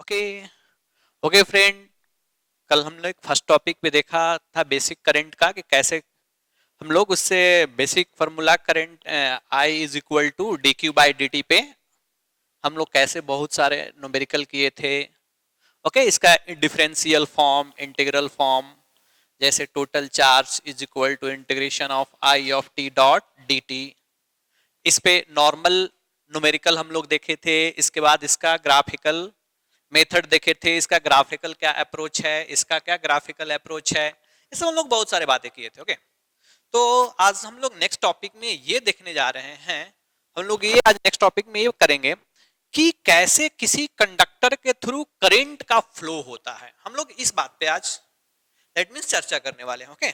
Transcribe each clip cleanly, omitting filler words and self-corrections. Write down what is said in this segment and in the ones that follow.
Okay okay friend, कल हम लोग फर्स्ट टॉपिक पे देखा था बेसिक करंट का कि कैसे हम लोग उससे basic formula current I is equal to D Q by D T पे हम लोग कैसे बहुत सारे न्यूमेरिकल किए थे। ओके, इसका डिफरेंशियल फॉर्म, इंटीग्रल फॉर्म, जैसे total charge is equal to integration of I of T dot D T. इस पे नॉर्मल न्यूमेरिकल हम लोग देखे थे। इसके बाद इसका ग्राफिकल मेथड देखे थे, इसका ग्राफिकल क्या अप्रोच है, इसका क्या ग्राफिकल अप्रोच है, इसमें हम लोग बहुत सारे बातें किए थे। ओके, तो आज हम लोग नेक्स्ट टॉपिक में ये देखने जा रहे हैं, हम लोग ये आज नेक्स्ट टॉपिक में ये करेंगे कि कैसे किसी कंडक्टर के थ्रू करंट का फ्लो होता है। हम लोग इस बात पे आज दैट मीन्स चर्चा करने वाले हैं। ओके,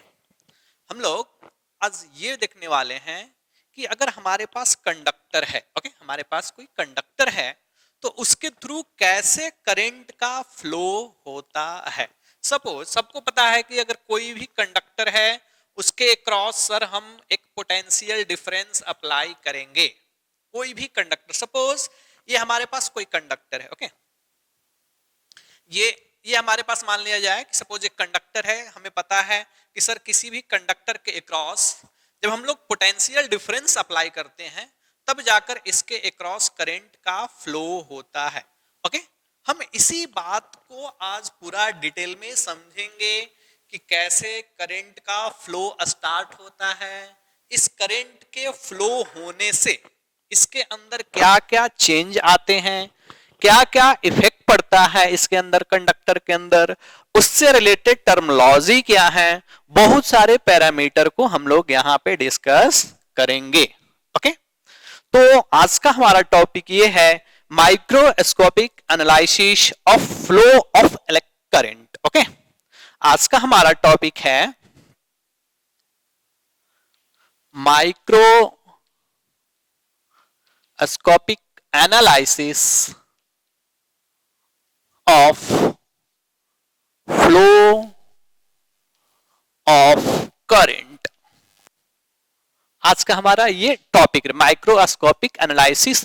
हम लोग आज ये देखने वाले हैं कि अगर हमारे पास कंडक्टर है, ओके, हमारे पास कोई कंडक्टर है तो उसके थ्रू कैसे करंट का फ्लो होता है। सपोज सबको पता है कि अगर कोई भी कंडक्टर है उसके क्रॉस सर हम एक पोटेंशियल डिफरेंस अप्लाई करेंगे। कोई भी कंडक्टर, सपोज ये हमारे पास कोई कंडक्टर है, ओके, ये हमारे पास मान लिया जाए कि सपोज एक कंडक्टर है, हमें पता है कि सर किसी भी कंडक्टर के अक्रॉस जब हम लोग पोटेंशियल डिफरेंस अप्लाई करते हैं तब जाकर इसके अक्रॉस करंट का फ्लो होता है। ओके, हम इसी बात को आज पूरा डिटेल में समझेंगे कि कैसे करंट का फ्लो स्टार्ट होता है, इस करंट के फ्लो होने से इसके अंदर क्या क्या चेंज आते हैं, क्या क्या इफेक्ट पड़ता है इसके अंदर, कंडक्टर के अंदर, उससे रिलेटेड टर्मिनोलॉजी क्या है, बहुत सारे पैरामीटर को हम लोग यहाँ पे डिस्कस करेंगे। ओके, तो आज का हमारा टॉपिक ये है microscopic analysis of flow of electric current. Okay, आज का हमारा टॉपिक है microscopic analysis of flow of current. आज का हमारा ये topic microscopic analysis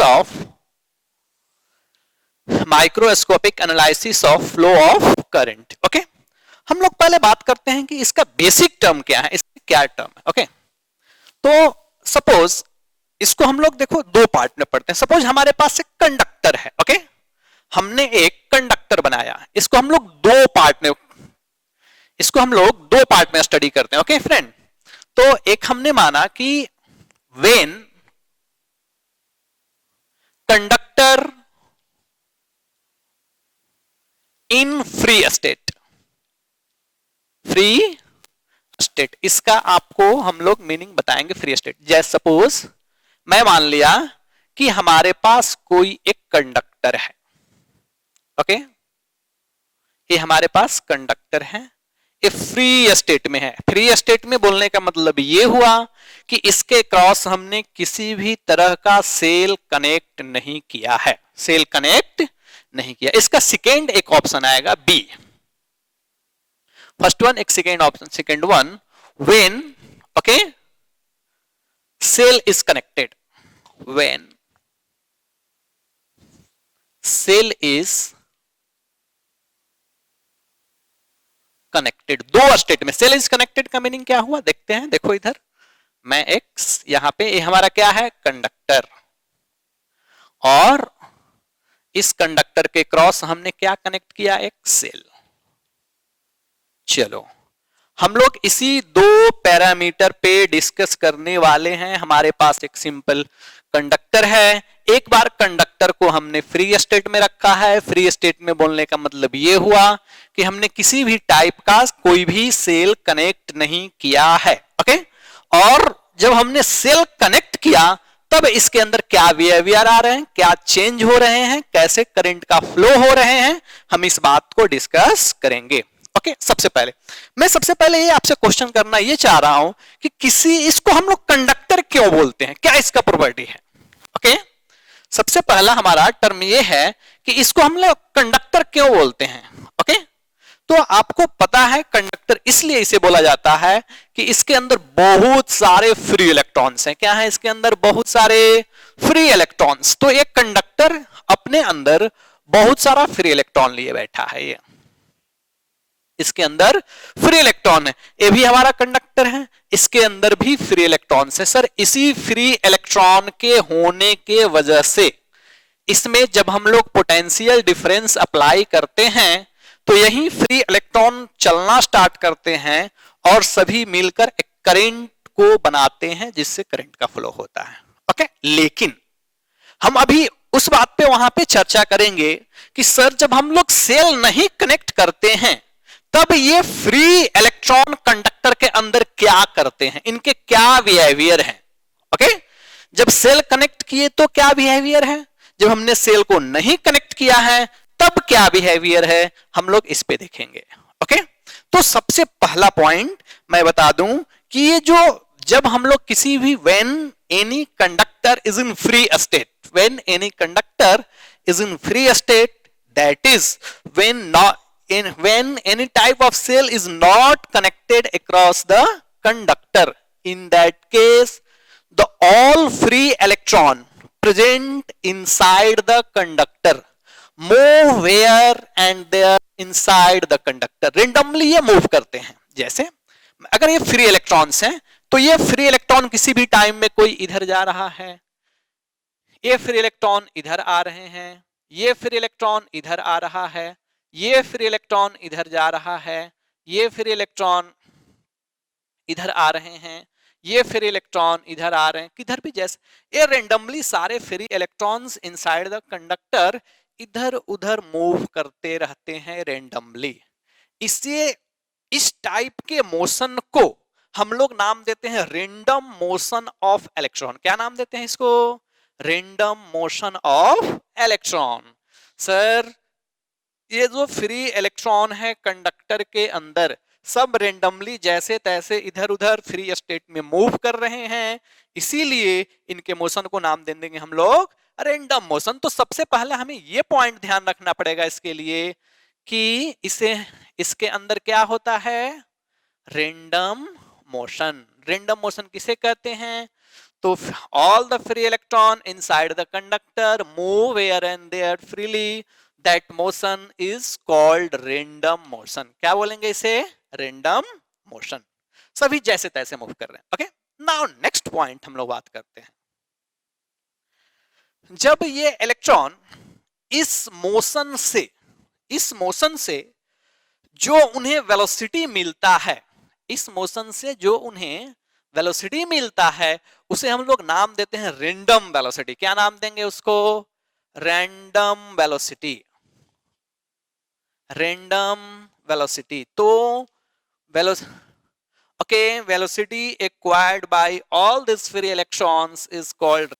of flow of current. Okay, हम लोग पहले बात करते हैं कि इसका बेसिक टर्म क्या है, इसका क्या टर्म है। ओके, तो सपोज इसको हम लोग देखो दो पार्ट में पढ़ते हैं। सपोज हमारे पास एक कंडक्टर है, ओके, हमने एक कंडक्टर बनाया, इसको हम लोग दो पार्ट में स्टडी करते हैं। ओके फ्रेंड, तो एक हमने माना कि when conductor in free state, इसका आपको हम लोग मीनिंग बताएंगे। फ्री स्टेट जैसे सपोज मैं मान लिया कि हमारे पास कोई एक कंडक्टर है, ओके, ये हमारे पास कंडक्टर है, ये फ्री स्टेट में है। फ्री स्टेट में बोलने का मतलब ये हुआ कि इसके क्रॉस हमने किसी भी तरह का सेल कनेक्ट नहीं किया है, सेल कनेक्ट नहीं किया। इसका सेकेंड एक ऑप्शन आएगा बी, फर्स्ट वन एक second option, second one when, okay, cell is connected, when cell is connected. दो स्टेट में सेल इज कनेक्टेड का मीनिंग क्या हुआ देखते हैं। देखो इधर मैं एक यहां पे ये हमारा क्या है कंडक्टर, और इस कंडक्टर के क्रॉस हमने क्या कनेक्ट किया, एक सेल। चलो हम लोग इसी दो पैरामीटर पे डिस्कस करने वाले हैं। हमारे पास एक सिंपल कंडक्टर है, एक बार कंडक्टर को हमने फ्री स्टेट में रखा है। फ्री स्टेट में बोलने का मतलब ये हुआ कि हमने किसी भी टाइप का कोई भी सेल कनेक्ट नहीं किया है। ओके, और जब हमने सेल कनेक्ट किया तब इसके अंदर क्या बिहेवियर आ रहे हैं, क्या चेंज हो रहे हैं, कैसे करंट का फ्लो हो रहे हैं, हम इस बात को डिस्कस करेंगे। ओके, सबसे पहले ये आपसे क्वेश्चन करना ये चाह रहा हूं कि इसको हम लोग कंडक्टर क्यों बोलते हैं, क्या इसका प्रॉपर्टी है। ओके, सबसे पहला हमारा टर्म ये है कि इसको हम लोग कंडक्टर क्यों बोलते हैं। ओके, तो आपको पता है कंडक्टर इसलिए इसे बोला जाता है कि इसके अंदर बहुत सारे फ्री इलेक्ट्रॉन्स हैं। क्या है इसके अंदर, बहुत सारे फ्री इलेक्ट्रॉन्स। तो एक कंडक्टर अपने अंदर बहुत सारा फ्री इलेक्ट्रॉन लिए बैठा है ये, इसके अंदर फ्री इलेक्ट्रॉन है, ये भी हमारा कंडक्टर है, इसके अंदर भी फ्री इलेक्ट्रॉन है। सर इसी फ्री इलेक्ट्रॉन के होने के वजह से इसमें जब हम लोग पोटेंशियल डिफरेंस अप्लाई करते हैं तो यही फ्री इलेक्ट्रॉन चलना स्टार्ट करते हैं और सभी मिलकर एक करंट को बनाते हैं जिससे करंट का फ्लो होता है। ओके, लेकिन हम अभी उस बात पे वहां पे चर्चा करेंगे कि सर जब हम लोग सेल नहीं कनेक्ट करते हैं तब ये फ्री इलेक्ट्रॉन कंडक्टर के अंदर क्या करते हैं, इनके क्या बिहेवियर है। ओके, जब सेल कनेक्ट किए तो क्या बिहेवियर है, जब हमने सेल को नहीं कनेक्ट किया है तब क्या बिहेवियर है, हम लोग इस पे देखेंगे। ओके, तो सबसे पहला पॉइंट मैं बता दूं कि ये जो जब हम लोग किसी भी when any conductor is in free state, when any conductor is in free state, that is when any type of cell is not connected across the conductor, in that case the all free electron present inside the conductor move where and there inside the conductor, randomly ये move करते हैं। जैसे अगर ये free electrons हैं तो ये free electron किसी भी टाइम में कोई इधर जा रहा है, ये फ्री इलेक्ट्रॉन इधर आ रहे हैं, ये फ्री इलेक्ट्रॉन इधर आ रहा है, ये फ्री इलेक्ट्रॉन इधर जा रहा है, ये फ्री इलेक्ट्रॉन इधर आ रहे हैं, ये फ्री इलेक्ट्रॉन इधर आ रहे हैं, किधर भी जैसे ये रेंडमली सारे free electrons inside the conductor इधर उधर मूव करते रहते हैं रेंडमली। इससे इस टाइप के मोशन को हम लोग नाम देते हैं रेंडम मोशन ऑफ इलेक्ट्रॉन। क्या नाम देते हैं इसको? Random motion of electron. Sir ये जो फ्री इलेक्ट्रॉन है कंडक्टर के अंदर सब रेंडमली जैसे तैसे इधर उधर फ्री स्टेट में मूव कर रहे हैं, इसीलिए इनके मोशन को नाम दे देंगे हम लोग रेंडम मोशन। तो सबसे पहले हमें ये पॉइंट ध्यान रखना पड़ेगा इसके लिए कि इसके अंदर क्या होता है? Random motion. रेंडम मोशन किसे कहते हैं? तो all the free electron inside the conductor move here and there freely, that motion is called random motion. क्या बोलेंगे इसे? Random motion. सभी जैसे तैसे मूव कर रहे हैं। ओके, नाउ नेक्स्ट पॉइंट हम लोग बात करते हैं। जब ये इलेक्ट्रॉन इस मोशन से जो उन्हें वेलोसिटी मिलता है, इस मोशन से जो उन्हें वेलोसिटी मिलता है उसे हम लोग नाम देते हैं रेंडम वेलोसिटी। क्या नाम देंगे उसको? Random velocity. Random velocity. तो velocity acquired by all these free electrons is called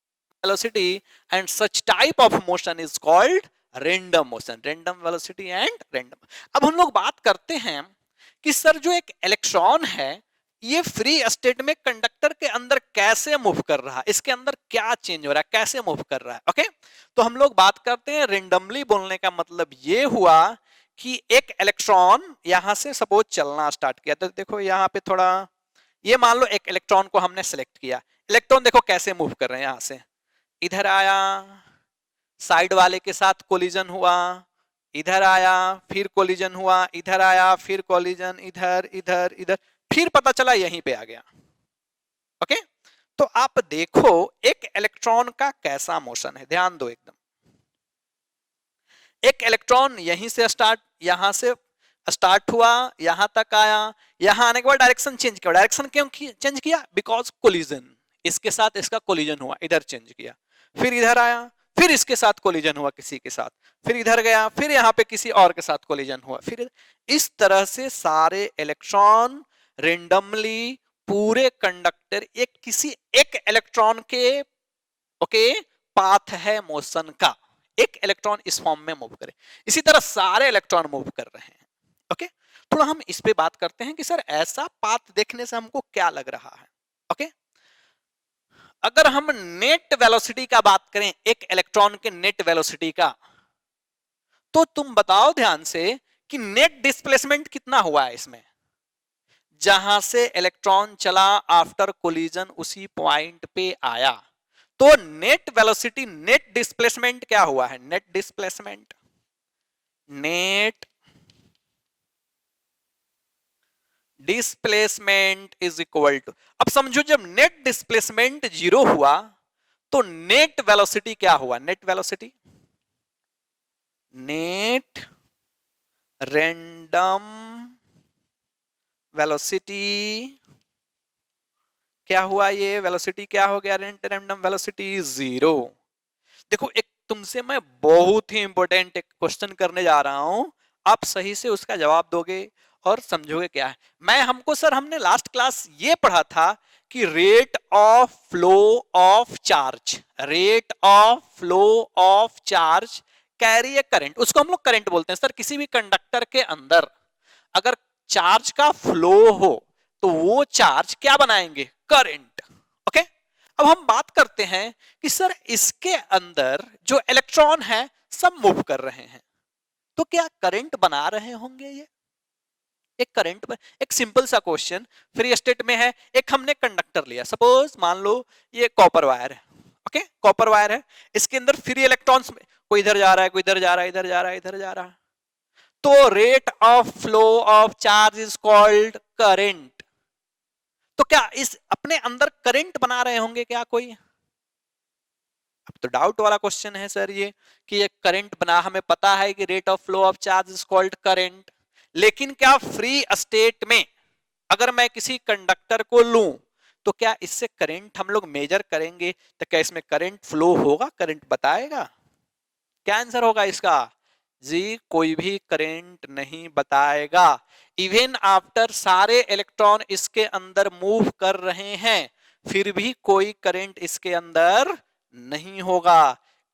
velocity, and such type of motion is called random motion। random velocity and random। अब हम लोग बात करते हैं कि सर जो एक इलेक्ट्रॉन है ये फ्री स्टेट में कंडक्टर के अंदर कैसे मूव कर रहा है, इसके अंदर क्या चेंज हो रहा है, कैसे मूव कर रहा है। ओके, तो हम लोग बात करते हैं रेंडमली। बोलने का मतलब ये हुआ कि एक इलेक्ट्रॉन यहां से सपोज चलना स्टार्ट किया, तो देखो यहां पे थोड़ा ये मान लो एक इलेक्ट्रॉन को हमने सेलेक्ट किया, इलेक्ट्रॉन देखो कैसे मूव कर रहे हैं, यहां से इधर आया, साइड वाले के साथ कोलिजन हुआ, इधर आया, फिर कोलिजन हुआ, इधर आया, फिर कोलिजन, इधर इधर इधर, फिर पता चला यहीं पे आ गया। ओके, तो आप देखो एक इलेक्ट्रॉन का कैसा मोशन है, ध्यान दो एकदम। एक इलेक्ट्रॉन यहीं से यहां से स्टार्ट हुआ, यहां तक आया, यहां आने के बाद डायरेक्शन चेंज किया। डायरेक्शन क्यों चेंज किया? बिकॉज कोलिजन, इसके साथ इसका कोलिजन हुआ, इधर चेंज किया, फिर इधर आया, फिर इसके साथ कोलिजन हुआ किसी के साथ, फिर इधर गया, फिर यहाँ पे किसी और के साथ कोलिजन हुआ, फिर इस तरह से सारे इलेक्ट्रॉन रेंडमली पूरे कंडक्टर किसी एक इलेक्ट्रॉन के पाथ है मोशन का, एक इलेक्ट्रॉन इस फॉर्म में मूव करे, इसी तरह सारे इलेक्ट्रॉन मूव कर रहे हैं। ओके, थोड़ा हम इस पे बात करते हैं कि सर ऐसा पाथ देखने से हमको क्या लग रहा है। ओके, अगर हम नेट वेलोसिटी का बात करें, एक इलेक्ट्रॉन के नेट वेलोसिटी का, तो तुम बताओ ध्यान से कि नेट डिस्प्लेसमेंट कितना हुआ है इसमें? जहां से इलेक्ट्रॉन चला आफ्टर कोलिजन उसी पॉइंट पे आया, तो नेट वेलोसिटी, नेट डिस्प्लेसमेंट क्या हुआ है? Net displacement net displacement is equal to, अब समझो जब नेट डिस्प्लेसमेंट जीरो हुआ तो नेट वेलोसिटी क्या हुआ, net velocity, net random velocity क्या हुआ, ये वेलोसिटी क्या हो गया, नेट रैंडम वेलोसिटी जीरो। देखो एक तुमसे मैं बहुत ही इंपॉर्टेंट एक क्वेश्चन करने जा रहा हूं, आप सही से उसका जवाब दोगे और समझोगे क्या है। मैं हमको सर हमने लास्ट क्लास ये पढ़ा था कि rate of flow of charge, rate of flow of charge carry A current, उसको हम लोग करंट बोलते हैं सर। किसी भी कंडक्टर के अंदर अगर चार्ज का फ्लो हो तो वो चार्ज क्या बनाएंगे, करंट। ओके, अब हम बात करते हैं कि सर इसके अंदर जो इलेक्ट्रॉन है सब मूव कर रहे हैं, तो क्या करंट बना रहे होंगे ये, एक करंट पर, एक सिंपल सा क्वेश्चन फ्री स्टेट में है। एक हमने कंडक्टर लिया, सपोज मान लो ये कॉपर वायर है, ओके कॉपर वायर है, इसके अंदर फ्री इलेक्ट्रॉन्स में कोई इधर जा रहा है, कोई इधर जा रहा है, इधर जा रहा है, इधर जा रहा है, तो rate of flow of charge is called current. तो क्या इस अपने अंदर करंट बना रहे होंगे क्या कोई, अब तो डाउट वाला क्वेश्चन है सर ये, कि ये करंट बना, हमें पता है कि rate of flow of charge is called current, लेकिन क्या फ्री स्टेट में अगर मैं किसी कंडक्टर को लूं तो क्या इससे करंट हम लोग मेजर करेंगे, तो क्या इसमें करंट फ्लो होगा, करंट बताएगा, क्या आंसर होगा इसका, जी कोई भी करंट नहीं बताएगा। इवन आफ्टर सारे इलेक्ट्रॉन इसके अंदर मूव कर रहे हैं फिर भी कोई करंट इसके अंदर नहीं होगा।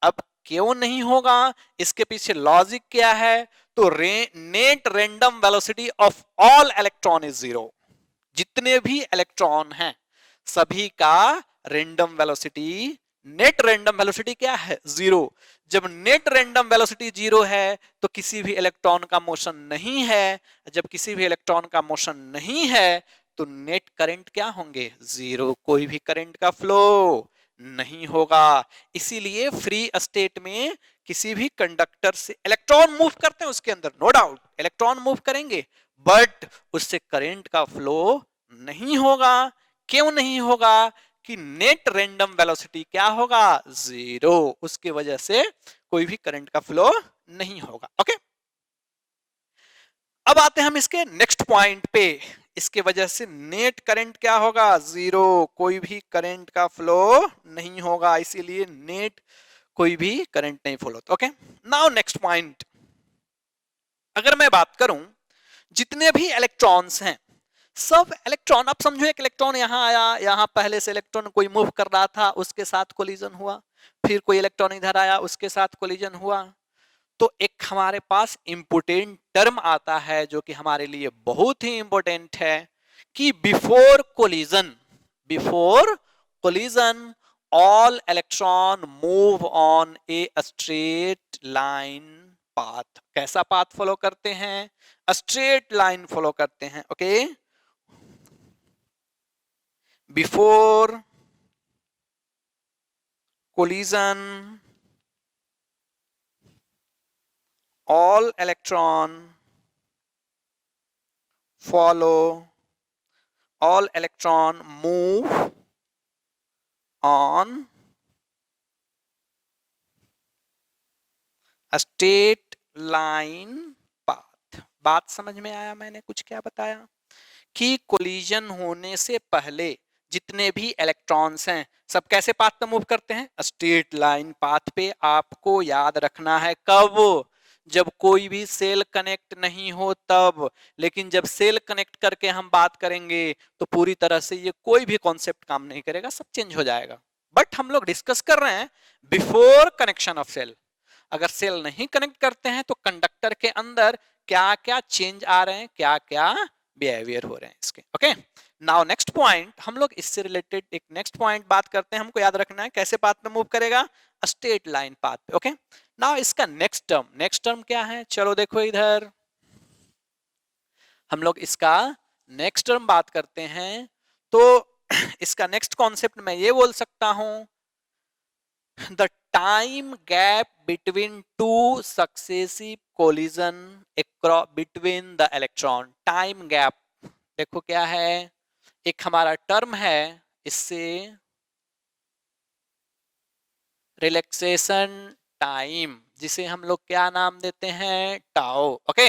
अब क्यों नहीं होगा, इसके पीछे लॉजिक क्या है, तो net random velocity of all electron is zero, जितने भी इलेक्ट्रॉन हैं सभी का random velocity, net random velocity क्या है, जीरो। जब नेट रैंडम वेलोसिटी जीरो है तो किसी भी इलेक्ट्रॉन का मोशन नहीं है, जब किसी भी इलेक्ट्रॉन का मोशन नहीं है तो नेट करंट क्या होंगे, जीरो, कोई भी करंट का फ्लो नहीं होगा। इसीलिए फ्री स्टेट में किसी भी कंडक्टर से इलेक्ट्रॉन मूव करते हैं, उसके अंदर नो डाउट इलेक्ट्रॉन मूव करेंगे, बट उससे करंट का फ्लो नहीं होगा। क्यों नहीं होगा, कि नेट रैंडम वेलोसिटी क्या होगा, जीरो, उसकी वजह से कोई भी करंट का फ्लो नहीं होगा। ओके, अब आते हैं हम इसके नेक्स्ट पॉइंट पे, इसके वजह से नेट करंट क्या होगा, जीरो, कोई भी करंट का फ्लो नहीं होगा, इसीलिए नेट कोई भी करंट नहीं फ्लो होता। ओके, नाउ नेक्स्ट पॉइंट, अगर मैं बात करूं जितने भी इलेक्ट्रॉन्स हैं सब इलेक्ट्रॉन, आप समझो एक इलेक्ट्रॉन यहां आया, यहां पहले से इलेक्ट्रॉन कोई मूव कर रहा था उसके साथ कोलिजन हुआ, फिर कोई इलेक्ट्रॉन इधर आया उसके साथ कोलिजन हुआ, तो एक हमारे पास इंपोर्टेंट टर्म आता है जो कि हमारे लिए बहुत ही इंपॉर्टेंट है कि before collision all electron move on a straight line path. कैसा पाथ फॉलो करते हैं, स्ट्रेट लाइन फॉलो करते हैं। Okay, before collision all electron follow, all electron move on a straight line path। बात समझ में आया मैंने कुछ क्या बताया, कि कोलिजन होने से पहले जितने भी इलेक्ट्रॉन्स हैं सब कैसे पाथ पे मूव करते हैं, स्ट्रेट लाइन पाथ पे। आपको याद रखना है कब, जब कोई भी सेल कनेक्ट नहीं हो तब, लेकिन जब सेल कनेक्ट करके हम बात करेंगे तो पूरी तरह से ये कोई भी कॉन्सेप्ट काम नहीं करेगा, सब चेंज हो जाएगा। बट हम लोग डिस्कस कर रहे हैं बिफोर कनेक्शन ऑफ सेल। अगर सेल नहीं कनेक्ट करते हैं तो कंडक्टर के अंदर क्या क्या चेंज आ रहे हैं, क्या क्या बिहेवियर हो रहे हैं इसके। ओके, नाउ नेक्स्ट पॉइंट, हम लोग इससे रिलेटेड एक नेक्स्ट पॉइंट बात करते हैं, हमको याद रखना है कैसे पाथ पे मूव करेगा, स्ट्रेट लाइन पाथ पे। ओके, नाउ इसका नेक्स्ट टर्म क्या है, चलो देखो इधर हम लोग इसका नेक्स्ट टर्म बात करते हैं, तो इसका नेक्स्ट कॉन्सेप्ट मैं ये बोल सकता हूं, the time gap between two successive collision between the electron. Time gap देखो क्या है, एक हमारा टर्म है, इससे रिलैक्सेशन टाइम, जिसे हम लोग क्या नाम देते हैं, टाओ। ओके,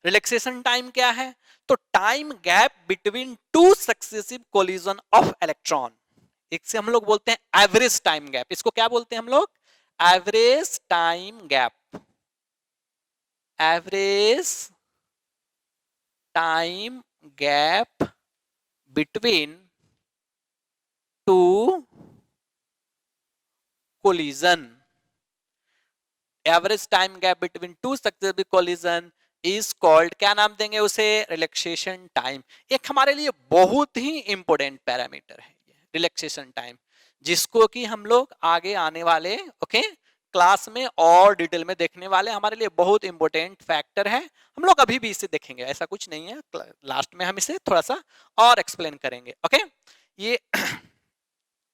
रिलैक्सेशन टाइम क्या है, तो time gap between two successive collision of electron, इससे हम लोग बोलते हैं एवरेज टाइम गैप। इसको क्या बोलते हैं हम लोग, average time gap. Average time gap between two collision, average time gap between two successive collision is called, क्या नाम देंगे उसे, रिलैक्सेशन टाइम। एक हमारे लिए बहुत ही इंपॉर्टेंट पैरामीटर है रिलैक्सेशन टाइम, जिसको कि हम लोग आगे आने वाले ओके क्लास में और डिटेल में देखने वाले, हमारे लिए बहुत इंपॉर्टेंट फैक्टर है। हम लोग अभी भी इसे देखेंगे, ऐसा कुछ नहीं है, लास्ट में हम इसे थोड़ा सा और एक्सप्लेन करेंगे। ओके, ये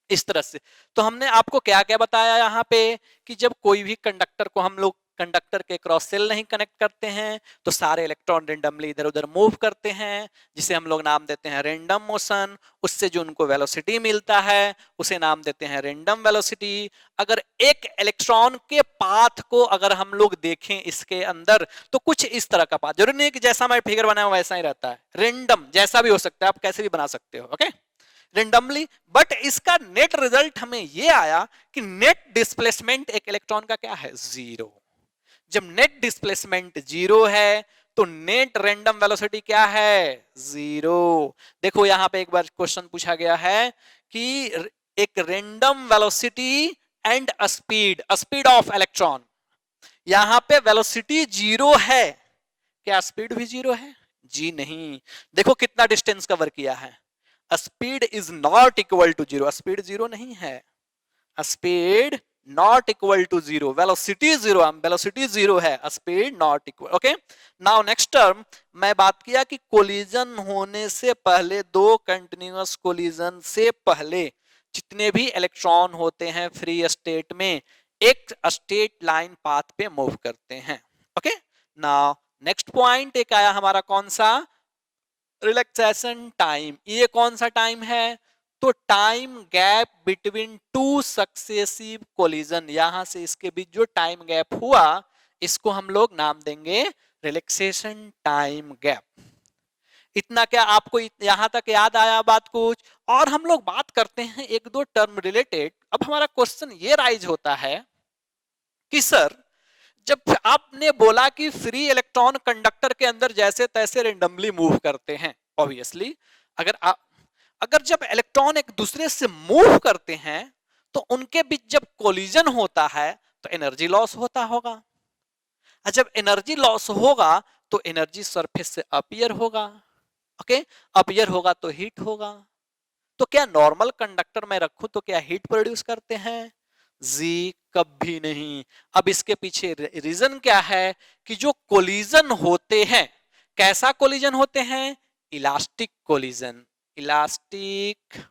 इस तरह से। तो हमने आपको क्या क्या बताया यहाँ पे, कि जब कोई भी कंडक्टर को हम लोग कंडक्टर के क्रॉस सेल नहीं कनेक्ट करते हैं तो सारे इलेक्ट्रॉन रेंडमली इधर उधर मूव करते हैं, जिसे हम लोग नाम देते हैं रेंडम मोशन। उससे जो उनको वेलोसिटी मिलता है उसे नाम देते हैं रेंडम वेलोसिटी। अगर एक इलेक्ट्रॉन के पाथ को अगर हम लोग देखें इसके अंदर, तो कुछ इस तरह का पाथ, जरूरी नहीं कि जैसा मैं फिगर बनाया वैसा ही रहता है, रेंडम जैसा भी हो सकता है, आप कैसे भी बना सकते हो ओके रेंडमली। बट इसका नेट रिजल्ट हमें यह आया कि नेट डिस्प्लेसमेंट एक इलेक्ट्रॉन का क्या है, जीरो। जब नेट डिस्प्लेसमेंट जीरो है तो नेट रैंडम वेलोसिटी क्या है, जीरो। देखो यहां पे एक बार क्वेश्चन पूछा गया है कि एक random velocity and speed, speed of electron, यहां पे वेलोसिटी जीरो है, क्या स्पीड भी जीरो है, जी नहीं। देखो कितना डिस्टेंस कवर किया है, speed is not equal to zero, speed zero नहीं है, speed not equal to zero, velocity zero, velocity zero है, speed not equal. Okay, now next term मैं बात किया कि कोलिजन होने से पहले, दो कंटिन्यूअस कोलिजन से पहले जितने भी इलेक्ट्रॉन होते हैं फ्री स्टेट में एक स्ट्रेट लाइन पाथ पे मूव करते हैं। ओके, नाउ नेक्स्ट पॉइंट एक आया हमारा कौन सा, रिलैक्सेशन टाइम। ये कौन सा टाइम है, तो time gap between two successive collision, यहां से इसके बीच जो टाइम गैप हुआ इसको हम लोग नाम देंगे रिलैक्सेशन टाइम गैप। इतना क्या आपको यहां तक याद आया बात कुछ, और हम लोग बात करते हैं एक दो टर्म रिलेटेड। अब हमारा क्वेश्चन ये राइज होता है कि सर जब आपने बोला कि फ्री इलेक्ट्रॉन कंडक्टर के अंदर जैसे तैसे रेंडमली मूव करते हैं, ऑब्वियसली अगर जब इलेक्ट्रॉन एक दूसरे से मूव करते हैं तो उनके बीच जब कोलिजन होता है तो एनर्जी लॉस होता होगा, और जब एनर्जी लॉस होगा तो एनर्जी सरफेस से अपीयर होगा। ओके, अपीयर होगा तो हीट होगा। तो क्या नॉर्मल कंडक्टर में रखूं तो क्या हीट प्रोड्यूस करते हैं, जी कभी नहीं। अब इसके पीछे रीजन क्या है कि जो कोलिजन होते हैं, कैसा कोलिजन होते हैं, elastic collision, elastic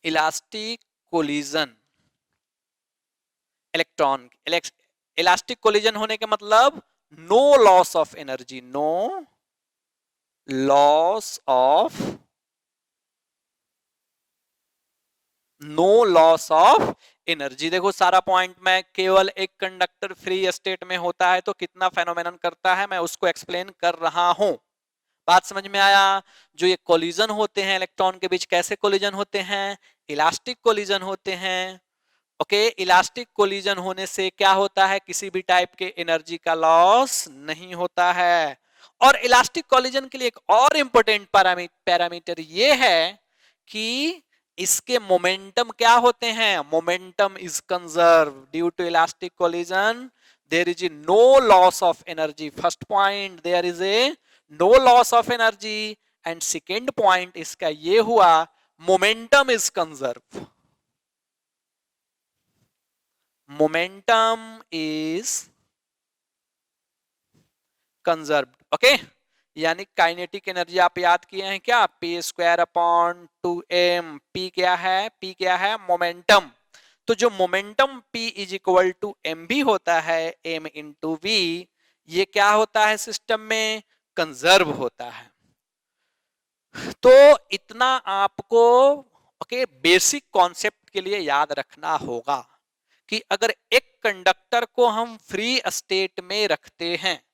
elastic collision electron, elastic collision होने के मतलब no loss of energy, no loss of, no loss of energy. देखो सारा पॉइंट में केवल एक कंडक्टर फ्री स्टेट में होता है तो कितना फेनोमेनन करता है मैं उसको एक्सप्लेन कर रहा हूं, बात समझ में आया। जो ये कोलिजन होते हैं इलेक्ट्रॉन के बीच, कैसे कोलिजन होते हैं, इलास्टिक कोलिजन होते हैं। ओके, इलास्टिक कोलिजन होने से क्या होता है, किसी भी टाइप के एनर्जी का लॉस नहीं होता है। और इलास्टिक कोलिजन के लिए एक और इंपॉर्टेंट पैरामीटर ये है कि इसके मोमेंटम क्या होते हैं, momentum is conserve due to elastic collision, there is no loss of energy. First point, there is a no loss of energy, and second point इसका ये हुआ, momentum is conserve, momentum is conserved. Okay, यानी kinetic energy आप याद किए हैं क्या, p² upon 2m। p क्या है, p क्या है, मोमेंटम। तो जो momentum p is equal to M भी होता है m इंटू वी, ये क्या होता है सिस्टम में, कंजर्व होता है। तो इतना आपको ओके बेसिक कॉन्सेप्ट के लिए याद रखना होगा कि अगर एक कंडक्टर को हम फ्री स्टेट में रखते हैं,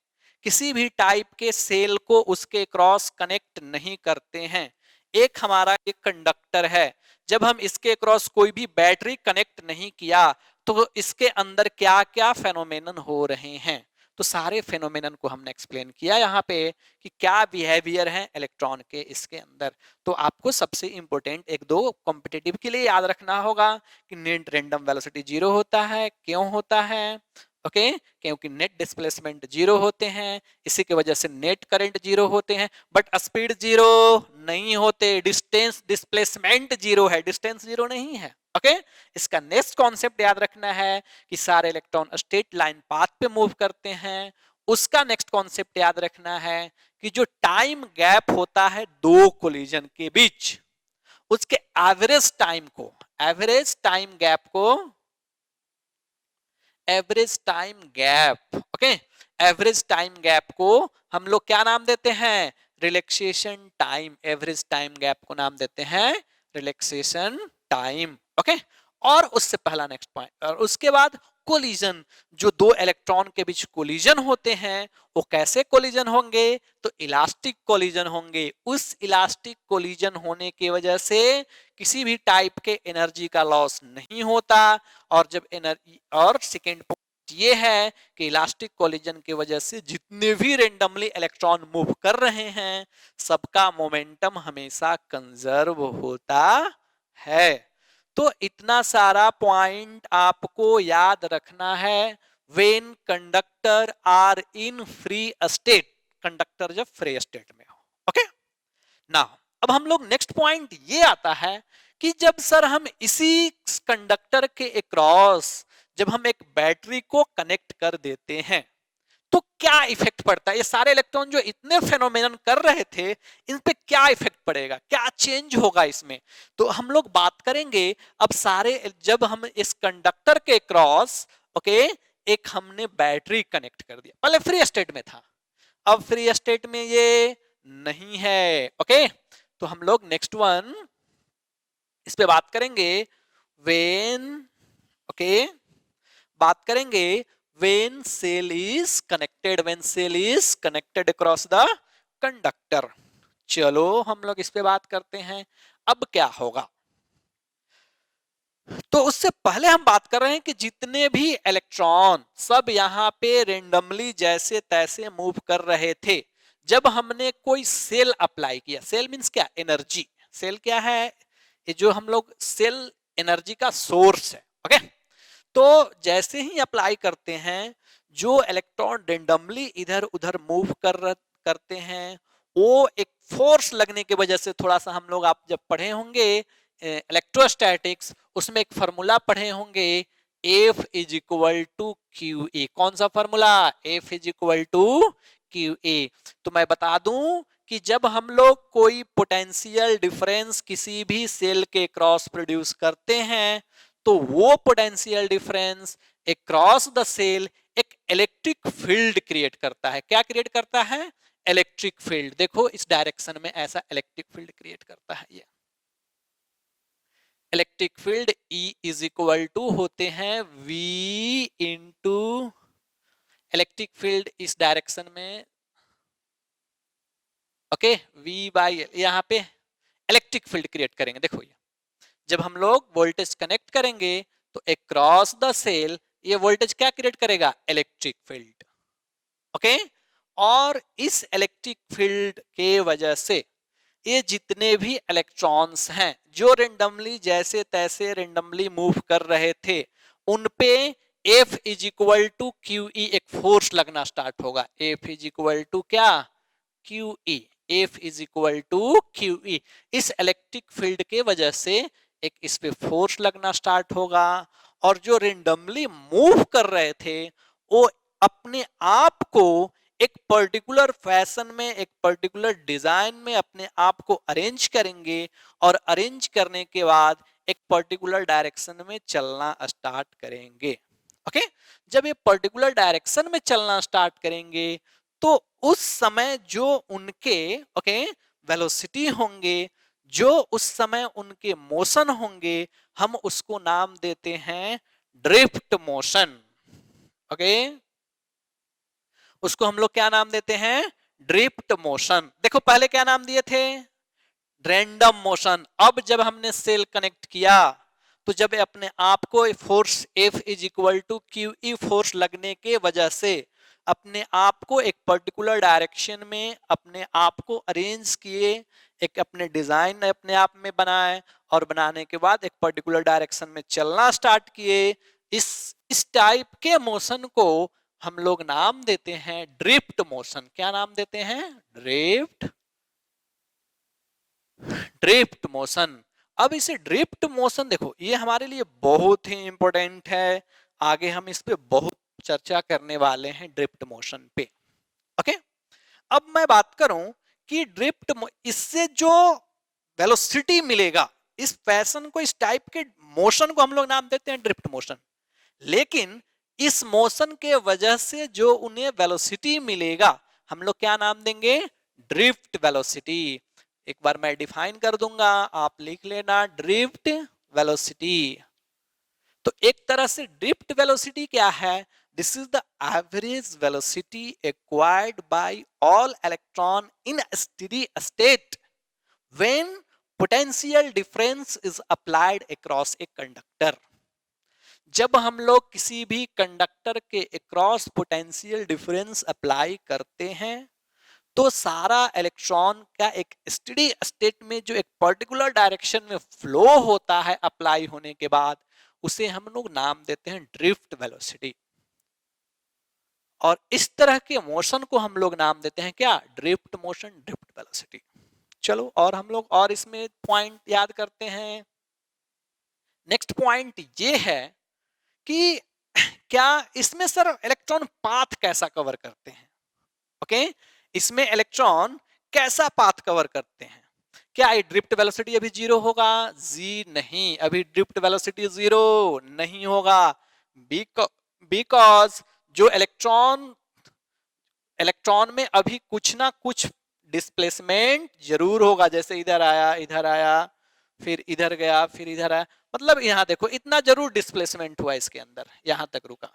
किसी भी टाइप के सेल को उसके क्रॉस कनेक्ट नहीं करते हैं, एक हमारा एक कंडक्टर है, जब हम इसके क्रॉस कोई भी बैटरी कनेक्ट नहीं किया तो इसके अंदर क्या क्या फेनोमेनन हो रहे हैं, तो सारे फेनोमेनन को हमने एक्सप्लेन किया यहाँ पे कि क्या बिहेवियर है इलेक्ट्रॉन के इसके अंदर। तो आपको सबसे इंपॉर्टेंट एक दो कॉम्पिटिटिव के लिए याद रखना होगा कि नेट रेंडम वेलोसिटी 0 होता है, क्यों होता है, ओके क्योंकि नेट डिस्प्लेसमेंट 0 होते हैं, इसी की वजह से नेट करंट 0 होते हैं, बट स्पीड 0 नहीं होते, डिस्टेंस डिस्प्लेसमेंट 0 है, डिस्टेंस 0 नहीं है। ओके इसका नेक्स्ट कॉन्सेप्ट याद रखना है कि सारे इलेक्ट्रॉन स्ट्रेट लाइन पाथ पे मूव करते हैं। उसका नेक्स्ट कॉन्सेप्ट याद रखना है कि जो टाइम गैप होता है दो कोलिजन के बीच, उसके एवरेज टाइम गैप को average time gap okay average time gap को हम लोग क्या नाम देते हैं, relaxation time. Average time gap को नाम देते हैं रिलैक्सेशन टाइम। ओके और उससे पहला नेक्स्ट पॉइंट, और उसके बाद कोलिजन, जो दो इलेक्ट्रॉन के बीच कोलिजन होते हैं वो कैसे कोलिजन होंगे, तो इलास्टिक कोलिजन होंगे। उस इलास्टिक कोलिजन होने की वजह से किसी भी टाइप के एनर्जी का लॉस नहीं होता, और जब एनर्जी, और सेकेंड पॉइंट ये है कि इलास्टिक कोलिजन की वजह से जितने भी रेंडमली इलेक्ट्रॉन मूव कर रहे हैं सबका मोमेंटम हमेशा कंजर्व होता है। तो इतना सारा पॉइंट आपको याद रखना है when conductor are in free state, conductor जब फ्री स्टेट में हो। ओके नाउ अब हम लोग नेक्स्ट पॉइंट ये आता है कि जब सर हम इसी कंडक्टर के अक्रॉस जब हम एक बैटरी को कनेक्ट कर देते हैं तो क्या इफेक्ट पड़ता है, ये सारे इलेक्ट्रॉन जो इतने फेनोमेनन कर रहे थे इन पे क्या इफेक्ट पड़ेगा, क्या चेंज होगा इसमें, तो हम लोग बात करेंगे। अब सारे जब हम इस कंडक्टर के क्रॉस ओके एक हमने बैटरी कनेक्ट कर दिया, पहले फ्री स्टेट में था, अब फ्री स्टेट में ये नहीं है। ओके तो हम लोग नेक्स्ट वन इस पे बात करेंगे वेन ओके बात करेंगे when cell is connected across the conductor। चलो हम लोग इस पे बात करते हैं अब क्या होगा। तो उससे पहले हम बात कर रहे हैं कि जितने भी इलेक्ट्रॉन सब यहां पे रेंडमली जैसे तैसे मूव कर रहे थे, जब हमने कोई सेल अप्लाई किया, सेल मींस क्या, एनर्जी। सेल क्या है, ये जो हम लोग सेल एनर्जी का सोर्स है। ओके तो जैसे ही अप्लाई करते हैं जो इलेक्ट्रॉन रेंडमली इधर उधर मूव करते हैं, वो एक फोर्स लगने की वजह से, थोड़ा सा हम लोग आप जब पढ़े होंगे इलेक्ट्रोस्टैटिक्स उसमें एक फॉर्मूला पढ़े होंगे F is equal to Q A. कौन सा formula, F is equal to Q A. तो मैं बता दूं कि जब हम लोग कोई पोटेंशियल डिफरेंस किसी भी सेल के क्रॉस प्रोड्यूस करते हैं तो वो potential difference across the cell एक इलेक्ट्रिक फील्ड क्रिएट करता है। क्या क्रिएट करता है, इलेक्ट्रिक फील्ड। देखो इस डायरेक्शन में ऐसा इलेक्ट्रिक फील्ड क्रिएट करता है। ये electric field E is equal to होते हैं V इंटू इलेक्ट्रिक फील्ड इस डायरेक्शन में ओके V बाई L, यहाँ पे इलेक्ट्रिक फील्ड क्रिएट करेंगे। देखो ये जब हम लोग वोल्टेज कनेक्ट करेंगे तो अक्रॉस द सेल ये वोल्टेज क्या क्रिएट करेगा, इलेक्ट्रिक फील्ड। ओके और इस इलेक्ट्रिक फील्ड के वजह से ये जितने भी इलेक्ट्रॉन्स हैं जो रेंडमली जैसे तैसे रेंडमली मूव कर रहे थे उन पे F is equal to Q E एक फोर्स लगना स्टार्ट होगा। F इज इक्वल टू क्या, Q E. F is equal to Q E. इस इलेक्ट्रिक फील्ड के वजह से एक इस पे फोर्स लगना स्टार्ट होगा और जो रेंडमली मूव कर रहे थे वो अपने आप को एक पर्टिकुलर फैशन में, एक पर्टिकुलर डिजाइन में अपने आप को अरेंज करेंगे और अरेंज करने के बाद एक पर्टिकुलर डायरेक्शन में चलना स्टार्ट करेंगे। ओके, जब ये पर्टिकुलर डायरेक्शन में चलना स्टार्ट करेंगे तो उस समय जो उनके ओके वेलोसिटी होंगे, जो उस समय उनके मोशन होंगे, हम उसको नाम देते हैं ड्रिफ्ट मोशन। ओके, उसको हम लोग क्या नाम देते हैं? Drift motion. देखो पहले क्या नाम दिए थे? Random motion. अब जब हमने सेल कनेक्ट किया तो जब अपने आप को force F is equal to Q E force लगने के वजह से अपने आप को एक पर्टिकुलर डायरेक्शन में अपने आप को अरेंज किए, एक अपने डिजाइन अपने आप में बनाए और बनाने के बाद एक पर्टिकुलर डायरेक्शन में चलना स्टार्ट किए। इस टाइप के मोशन को हम लोग नाम देते हैं ड्रिफ्ट मोशन। क्या नाम देते हैं? Drift motion. अब इसे ड्रिफ्ट मोशन देखो, ये हमारे लिए बहुत ही इंपॉर्टेंट है। आगे हम इस पे बहुत चर्चा करने वाले हैं ड्रिफ्ट मोशन पे। ओके, अब मैं बात करूं कि इससे जो वेलोसिटी मिलेगा, इस फैशन को, इस टाइप के मोशन को हम लोग नाम देते हैं ड्रिफ्ट मोशन। लेकिन इस मोशन के वजह से जो उन्हें वेलोसिटी मिलेगा हम लोग क्या नाम देंगे? Drift velocity. एक बार मैं डिफाइन कर दूंगा, आप लिख लेना ड्रिफ्ट वेलोसिटी। तो एक तरह से ड्रिफ्ट वेलोसिटी क्या है? This is the average velocity acquired by all electron in steady state when potential difference is applied across a conductor. जब हम लोग किसी भी कंडक्टर के अक्रॉस पोटेंशियल डिफरेंस अप्लाई करते हैं तो सारा इलेक्ट्रॉन का एक स्टेडी स्टेट में जो एक पर्टिकुलर डायरेक्शन में फ्लो होता है अप्लाई होने के बाद, उसे हम लोग नाम देते हैं ड्रिफ्ट वेलोसिटी। और इस तरह के मोशन को हम लोग नाम देते हैं क्या? Drift motion, drift velocity. चलो और हम लोग और इसमें पॉइंट याद करते हैं। नेक्स्ट पॉइंट ये है कि क्या इसमें सर इलेक्ट्रॉन पाथ कैसा कवर करते हैं? ओके, इसमें इलेक्ट्रॉन कैसा पाथ कवर करते हैं? क्या ये ड्रिफ्ट वेलोसिटी अभी जीरो होगा? जी नहीं, अभी ड्रिफ्ट वेलोसिटी जीरो नहीं होगा। बिकॉज जो इलेक्ट्रॉन में अभी कुछ ना कुछ डिस्प्लेसमेंट जरूर होगा। जैसे इधर आया फिर इधर गया फिर इधर आया, मतलब यहां देखो इतना जरूर डिस्प्लेसमेंट हुआ इसके अंदर, यहां तक रुका।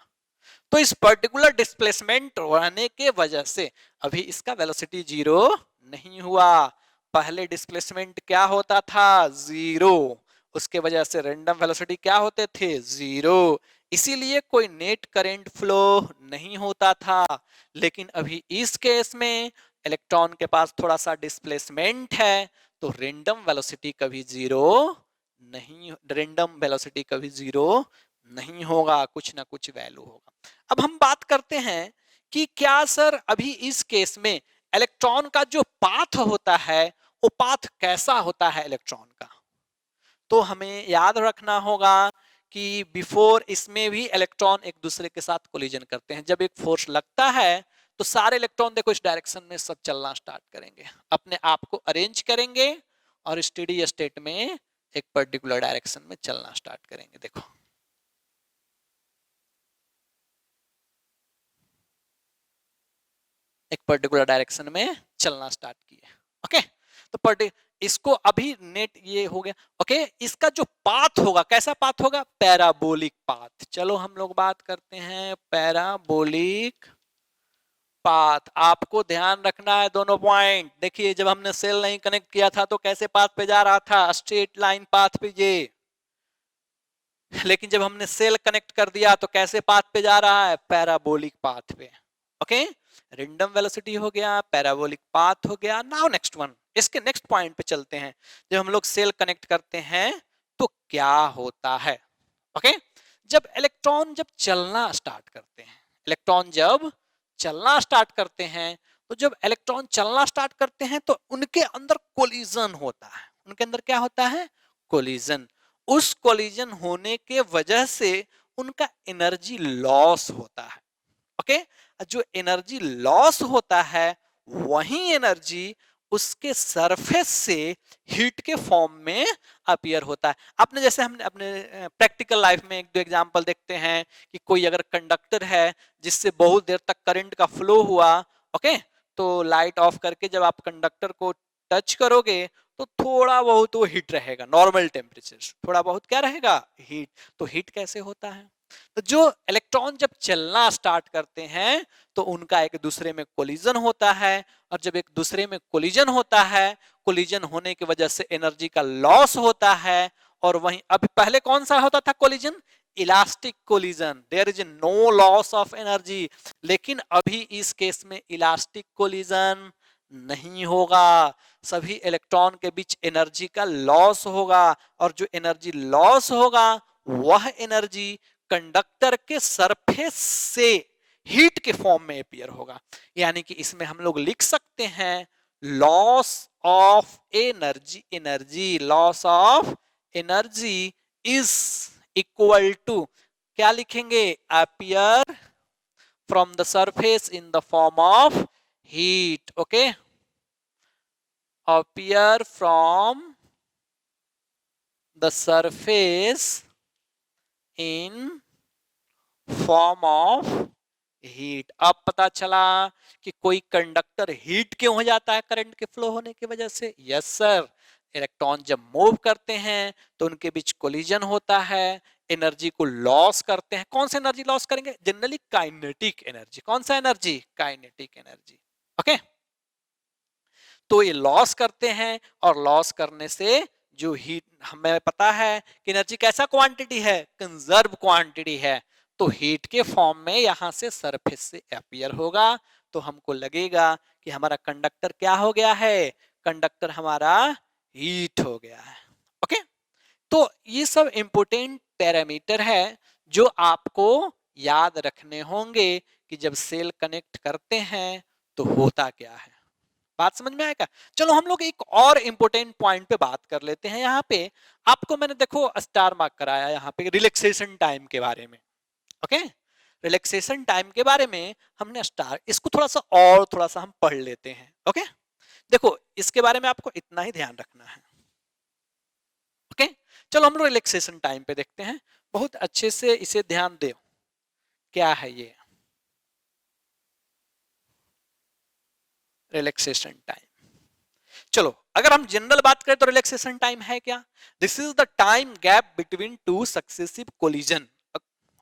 तो इस पर्टिकुलर डिस्प्लेसमेंट रहने के वजह से अभी इसका वेलोसिटी जीरो नहीं हुआ। पहले डिस्प्लेसमेंट क्या होता था? जीरो। उसके वजह से रैंडम वेलोसिटी क्या होते थे? जीरो। इसीलिए कोई नेट करंट फ्लो नहीं होता था। लेकिन अभी इस केस में इलेक्ट्रॉन के पास थोड़ा सा डिस्प्लेसमेंट है तो रैंडम वेलोसिटी कभी जीरो नहीं, रैंडम वेलोसिटी कभी जीरो नहीं होगा, कुछ ना कुछ वैल्यू होगा। अब हम बात करते हैं कि क्या सर अभी इस केस में इलेक्ट्रॉन का जो पाथ होता है वो पाथ कैसा होता है इलेक्ट्रॉन का? तो हमें याद रखना होगा कि बिफोर इसमें भी इलेक्ट्रॉन एक दूसरे के साथ कोलिजन करते हैं। जब एक फोर्स लगता है तो सारे इलेक्ट्रॉन देखो इस डायरेक्शन में सब चलना स्टार्ट करेंगे, अपने आप को अरेंज करेंगे और स्टेडी स्टेट में एक पर्टिकुलर डायरेक्शन में चलना स्टार्ट करेंगे। देखो एक पर्टिकुलर डायरेक्शन में चलना स्टार्ट किए। ओके, तो इसको अभी नेट ये हो गया। ओके, इसका जो पाथ होगा कैसा पाथ होगा? Parabolic path. चलो हम लोग बात करते हैं पैराबोलिक पाथ। आपको ध्यान रखना है दोनों पॉइंट। देखिए जब हमने सेल नहीं कनेक्ट किया था तो कैसे पाथ पे जा रहा था? स्ट्रेट लाइन पाथ पे ये। लेकिन जब हमने सेल कनेक्ट कर दिया तो कैसे पाथ पे जा रहा है? पैराबोलिक पाथ पे। ओके, रैंडम वेलोसिटी हो गया, पैराबोलिक पाथ हो गया। नाउ नेक्स्ट वन, इसके नेक्स्ट पॉइंट पे चलते हैं। जब हम लोग सेल कनेक्ट करते हैं तो क्या होता है? ओके, जब इलेक्ट्रॉन जब चलना स्टार्ट करते हैं, इलेक्ट्रॉन जब चलना स्टार्ट करते हैं तो जब इलेक्ट्रॉन चलना स्टार्ट करते हैं तो उनके अंदर कोलिजन होता है। उनके अंदर क्या होता है? कोलिजन। उस कोलिजन होने के वजह से उनका एनर्जी लॉस होता है। ओके, जो एनर्जी लॉस होता है वही एनर्जी उसके सरफेस से हीट के फॉर्म में अपीयर होता है। आपने जैसे हमने अपने प्रैक्टिकल लाइफ में एक दो एग्जांपल देखते हैं कि कोई अगर कंडक्टर है जिससे बहुत देर तक करंट का फ्लो हुआ, ओके, तो लाइट ऑफ करके जब आप कंडक्टर को टच करोगे तो थोड़ा बहुत वो हीट रहेगा, नॉर्मल टेम्परेचर, थोड़ा बहुत क्या रहेगा, हीट। तो हीट कैसे होता है? तो जो इलेक्ट्रॉन जब चलना स्टार्ट करते हैं तो उनका एक दूसरे में कोलिजन होता है, और जब एक दूसरे में कोलिजन होता है, कोलिजन होने की वजह से एनर्जी का लॉस होता है। और वहीं अभी पहले कौन सा होता था collision? Elastic collision, there is no loss of energy. लेकिन अभी इस केस में इलास्टिक कोलिजन नहीं होगा, सभी इलेक्ट्रॉन के बीच एनर्जी का लॉस होगा, और जो एनर्जी लॉस होगा वह एनर्जी कंडक्टर के सरफेस से हीट के फॉर्म में अपीयर होगा। यानी कि इसमें हम लोग लिख सकते हैं loss of energy loss of energy is equal to, क्या लिखेंगे, appear from the surface in the form of heat. Okay, appear from the surface in form of heat. अब पता चला कि कोई कंडक्टर हीट क्यों हो जाता है करंट के फ्लो होने की वजह से। यस सर, इलेक्ट्रॉन जब मूव करते हैं तो उनके बीच कोलिजन होता है, एनर्जी को लॉस करते हैं। कौन सा एनर्जी लॉस करेंगे? Generally kinetic energy. कौन सा एनर्जी? Kinetic energy. ओके, तो ये लॉस करते हैं, और लॉस करने से जो हीट, हमें पता है कि एनर्जी कैसा क्वांटिटी है, कंजर्व क्वांटिटी है, तो हीट के फॉर्म में यहां से सरफेस से अपीयर होगा। तो हमको लगेगा कि हमारा कंडक्टर क्या हो गया है, कंडक्टर हमारा हीट हो गया है। ओके, तो ये सब इंपोर्टेंट पैरामीटर है जो आपको याद रखने होंगे कि जब सेल कनेक्ट करते हैं तो होता क्या है। बात समझ में आएगा? चलो हम लोग एक और इंपोर्टेंट पॉइंट पे बात कर लेते हैं। यहाँ पे आपको मैंने देखो स्टार मार्क कराया यहाँ पे रिलैक्सेशन टाइम के बारे में। ओके, रिलैक्सेशन टाइम के बारे में हमने स्टार, इसको थोड़ा सा हम पढ़ लेते हैं। ओके, देखो इसके बारे में आपको इतना ही ध्यान रखना है। ओके, चलो हम लोग रिलैक्सेशन टाइम पे देखते हैं, बहुत अच्छे से इसे ध्यान दो। क्या है ये रिलैक्सेशन टाइम? चलो अगर हम जनरल बात करें तो रिलैक्सेशन टाइम है क्या? This is the time gap between two successive collision,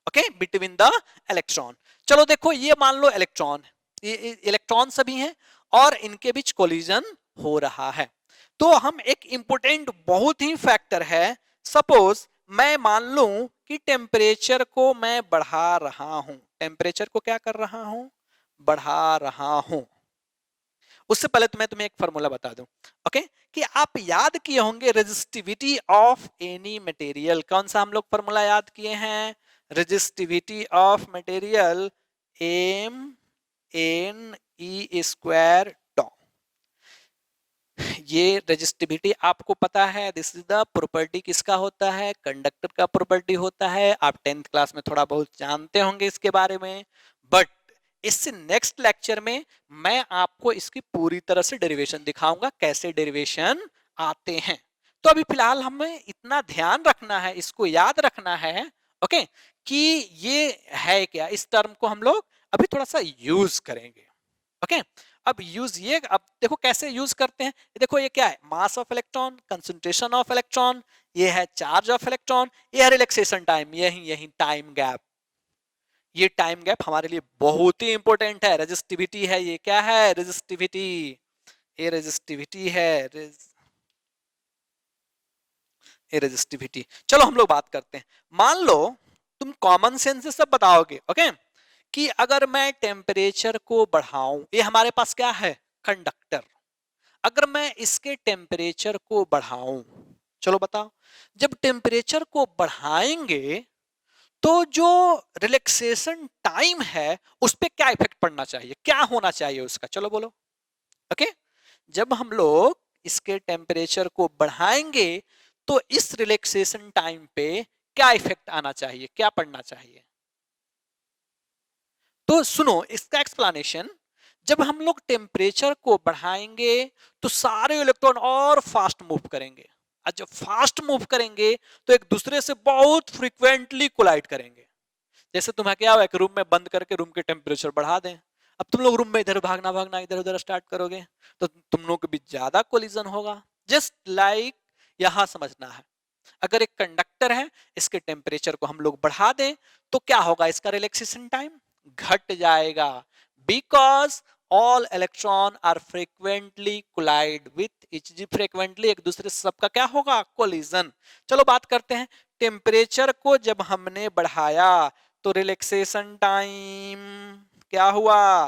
okay, between the electron. चलो देखो ये मान लो इलेक्ट्रॉन, ये इलेक्ट्रॉन सभी हैं और इनके बीच कोलिजन हो रहा है। तो हम एक इंपोर्टेंट बहुत ही फैक्टर है, सपोज मैं मान लूं कि टेम्परेचर को मैं बढ़ा रहा हूं, टेम्परेचर को क्या कर रहा हूं, बढ़ा रहा हूं। उससे पहले तो मैं तुम्हें एक फॉर्मूला बता दूं, ओके, कि आप याद किए होंगे रेजिस्टिविटी ऑफ एनी मटेरियल। कौन सा हम लोग फॉर्मूला याद किए हैं? Resistivity of material M N E square tau. ये रेजिस्टिविटी आपको पता है, दिस इज द प्रॉपर्टी किसका होता है, कंडक्टर का प्रॉपर्टी होता है। आप 10th क्लास में थोड़ा बहुत जानते होंगे इसके बारे में, बट इससे नेक्स्ट लेक्चर में मैं आपको इसकी पूरी तरह से डेरिवेशन दिखाऊंगा, कैसे डेरिवेशन आते हैं। तो अभी फिलहाल हमें इतना ध्यान रखना है, इसको याद रखना है, ओके, कि ये है क्या, इस टर्म को हम लोग अभी थोड़ा सा यूज करेंगे। ओके, अब यूज ये, अब देखो कैसे यूज करते हैं। देखो ये क्या है, mass of electron, concentration of electron, ये है चार्ज ऑफ इलेक्ट्रॉन, ये है रिलैक्सेशन टाइम, यही यही टाइम गैप। ये टाइम गैप हमारे लिए बहुत ही इंपॉर्टेंट है। रेजिस्टिविटी है, ये क्या है, रेजिस्टिविटी, ये रेजिस्टिविटी है, ये रेजिस्टिविटी। चलो हम लोग बात करते हैं। मान लो तुम कॉमन सेंस से सब बताओगे, ओके, कि अगर मैं टेम्परेचर को बढ़ाऊं, ये हमारे पास क्या है, कंडक्टर, अगर मैं इसके टेम्परेचर को बढ़ाऊं, चलो बताओ, जब टेम्परेचर को बढ़ाएंगे तो जो रिलैक्सेशन टाइम है उस पर क्या इफेक्ट पड़ना चाहिए, क्या होना चाहिए उसका, चलो बोलो। ओके, जब हम लोग इसके टेम्परेचर को बढ़ाएंगे तो इस रिलैक्सेशन टाइम पे क्या इफेक्ट आना चाहिए, क्या पड़ना चाहिए? तो सुनो इसका एक्सप्लेनेशन, जब हम लोग टेम्परेचर को बढ़ाएंगे तो सारे इलेक्ट्रॉन और फास्ट मूव करेंगे, और जब फास्ट मूव करेंगे तो एक दूसरे से बहुत फ्रीक्वेंटली कोलाइड करेंगे। जैसे तुम्हें क्या हो, एक रूम में बंद करके रूम के टेम्परेचर बढ़ा दें, अब तुम लोग रूम में इधर भागना भागना इधर उधर स्टार्ट करोगे तो तुम लोग के बीच ज्यादा कोलिजन होगा। जस्ट लाइक यहां समझना है, अगर एक कंडक्टर है, इसके टेम्परेचर को हम लोग बढ़ा दें तो क्या होगा, इसका रिलैक्सेशन टाइम घट जाएगा, because all electron are frequently collide with each जी, फ्रीक्वेंटली एक दूसरे से सबका क्या होगा, कोलिजन। चलो बात करते हैं, टेम्परेचर को जब हमने बढ़ाया तो रिलैक्सेशन टाइम क्या हुआ,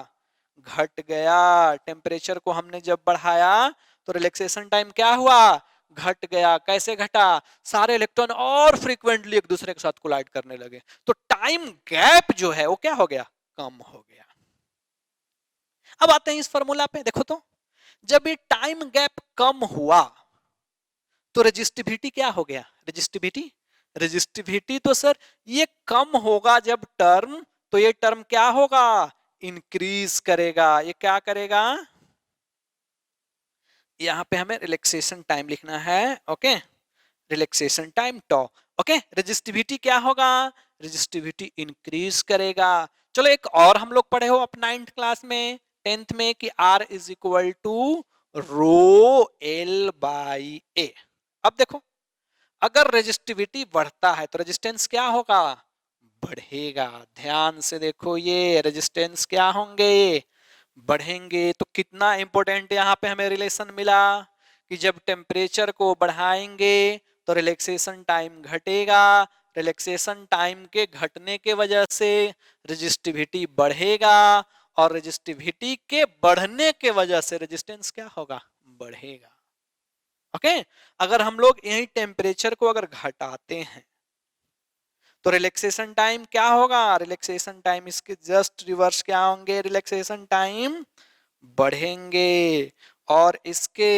घट गया। टेम्परेचर को हमने जब बढ़ाया तो रिलैक्सेशन टाइम क्या हुआ, घट गया। कैसे घटा, सारे इलेक्ट्रॉन और फ्रीक्वेंटली एक दूसरे के साथ कोलाइड करने लगे, तो टाइम गैप जो है वो क्या हो गया, कम हो गया। अब आते हैं इस फॉर्मूला पे, देखो तो जब ये टाइम गैप कम हुआ तो रेजिस्टिविटी क्या हो गया, रेजिस्टिविटी, रेजिस्टिविटी तो सर ये कम होगा जब टर्म, तो ये टर्म क्या होगा, इंक्रीज करेगा। ये क्या करेगा, यहां पे हमें रिलैक्सेशन टाइम लिखना है, ओके, रिलैक्सेशन टाइम टॉ, ओके। रेजिस्टिविटी क्या होगा, रेजिस्टिविटी इंक्रीज करेगा। चलो एक और हम लोग पढ़े हो अब 9th क्लास में, 10th में, कि R is equal to rho L by A. अब देखो अगर रेजिस्टिविटी बढ़ता है तो रेजिस्टेंस क्या होगा, बढ़ेगा। ध्यान से देखो, ये रेजिस्टेंस क्या होंगे, बढ़ेंगे। तो कितना इंपॉर्टेंट यहां पे हमें रिलेशन मिला कि जब टेम्परेचर को बढ़ाएंगे तो रिलैक्सेशन टाइम घटेगा, रिलैक्सेशन टाइम के घटने के वजह से रेजिस्टिविटी बढ़ेगा, और रेजिस्टिविटी के बढ़ने के वजह से रेजिस्टेंस क्या होगा, बढ़ेगा। ओके, अगर हम लोग यही टेम्परेचर को अगर घटाते हैं तो रिलैक्सेशन टाइम क्या होगा, रिलैक्सेशन टाइम इसके जस्ट रिवर्स क्या होंगे, रिलैक्सेशन टाइम बढ़ेंगे। और इसके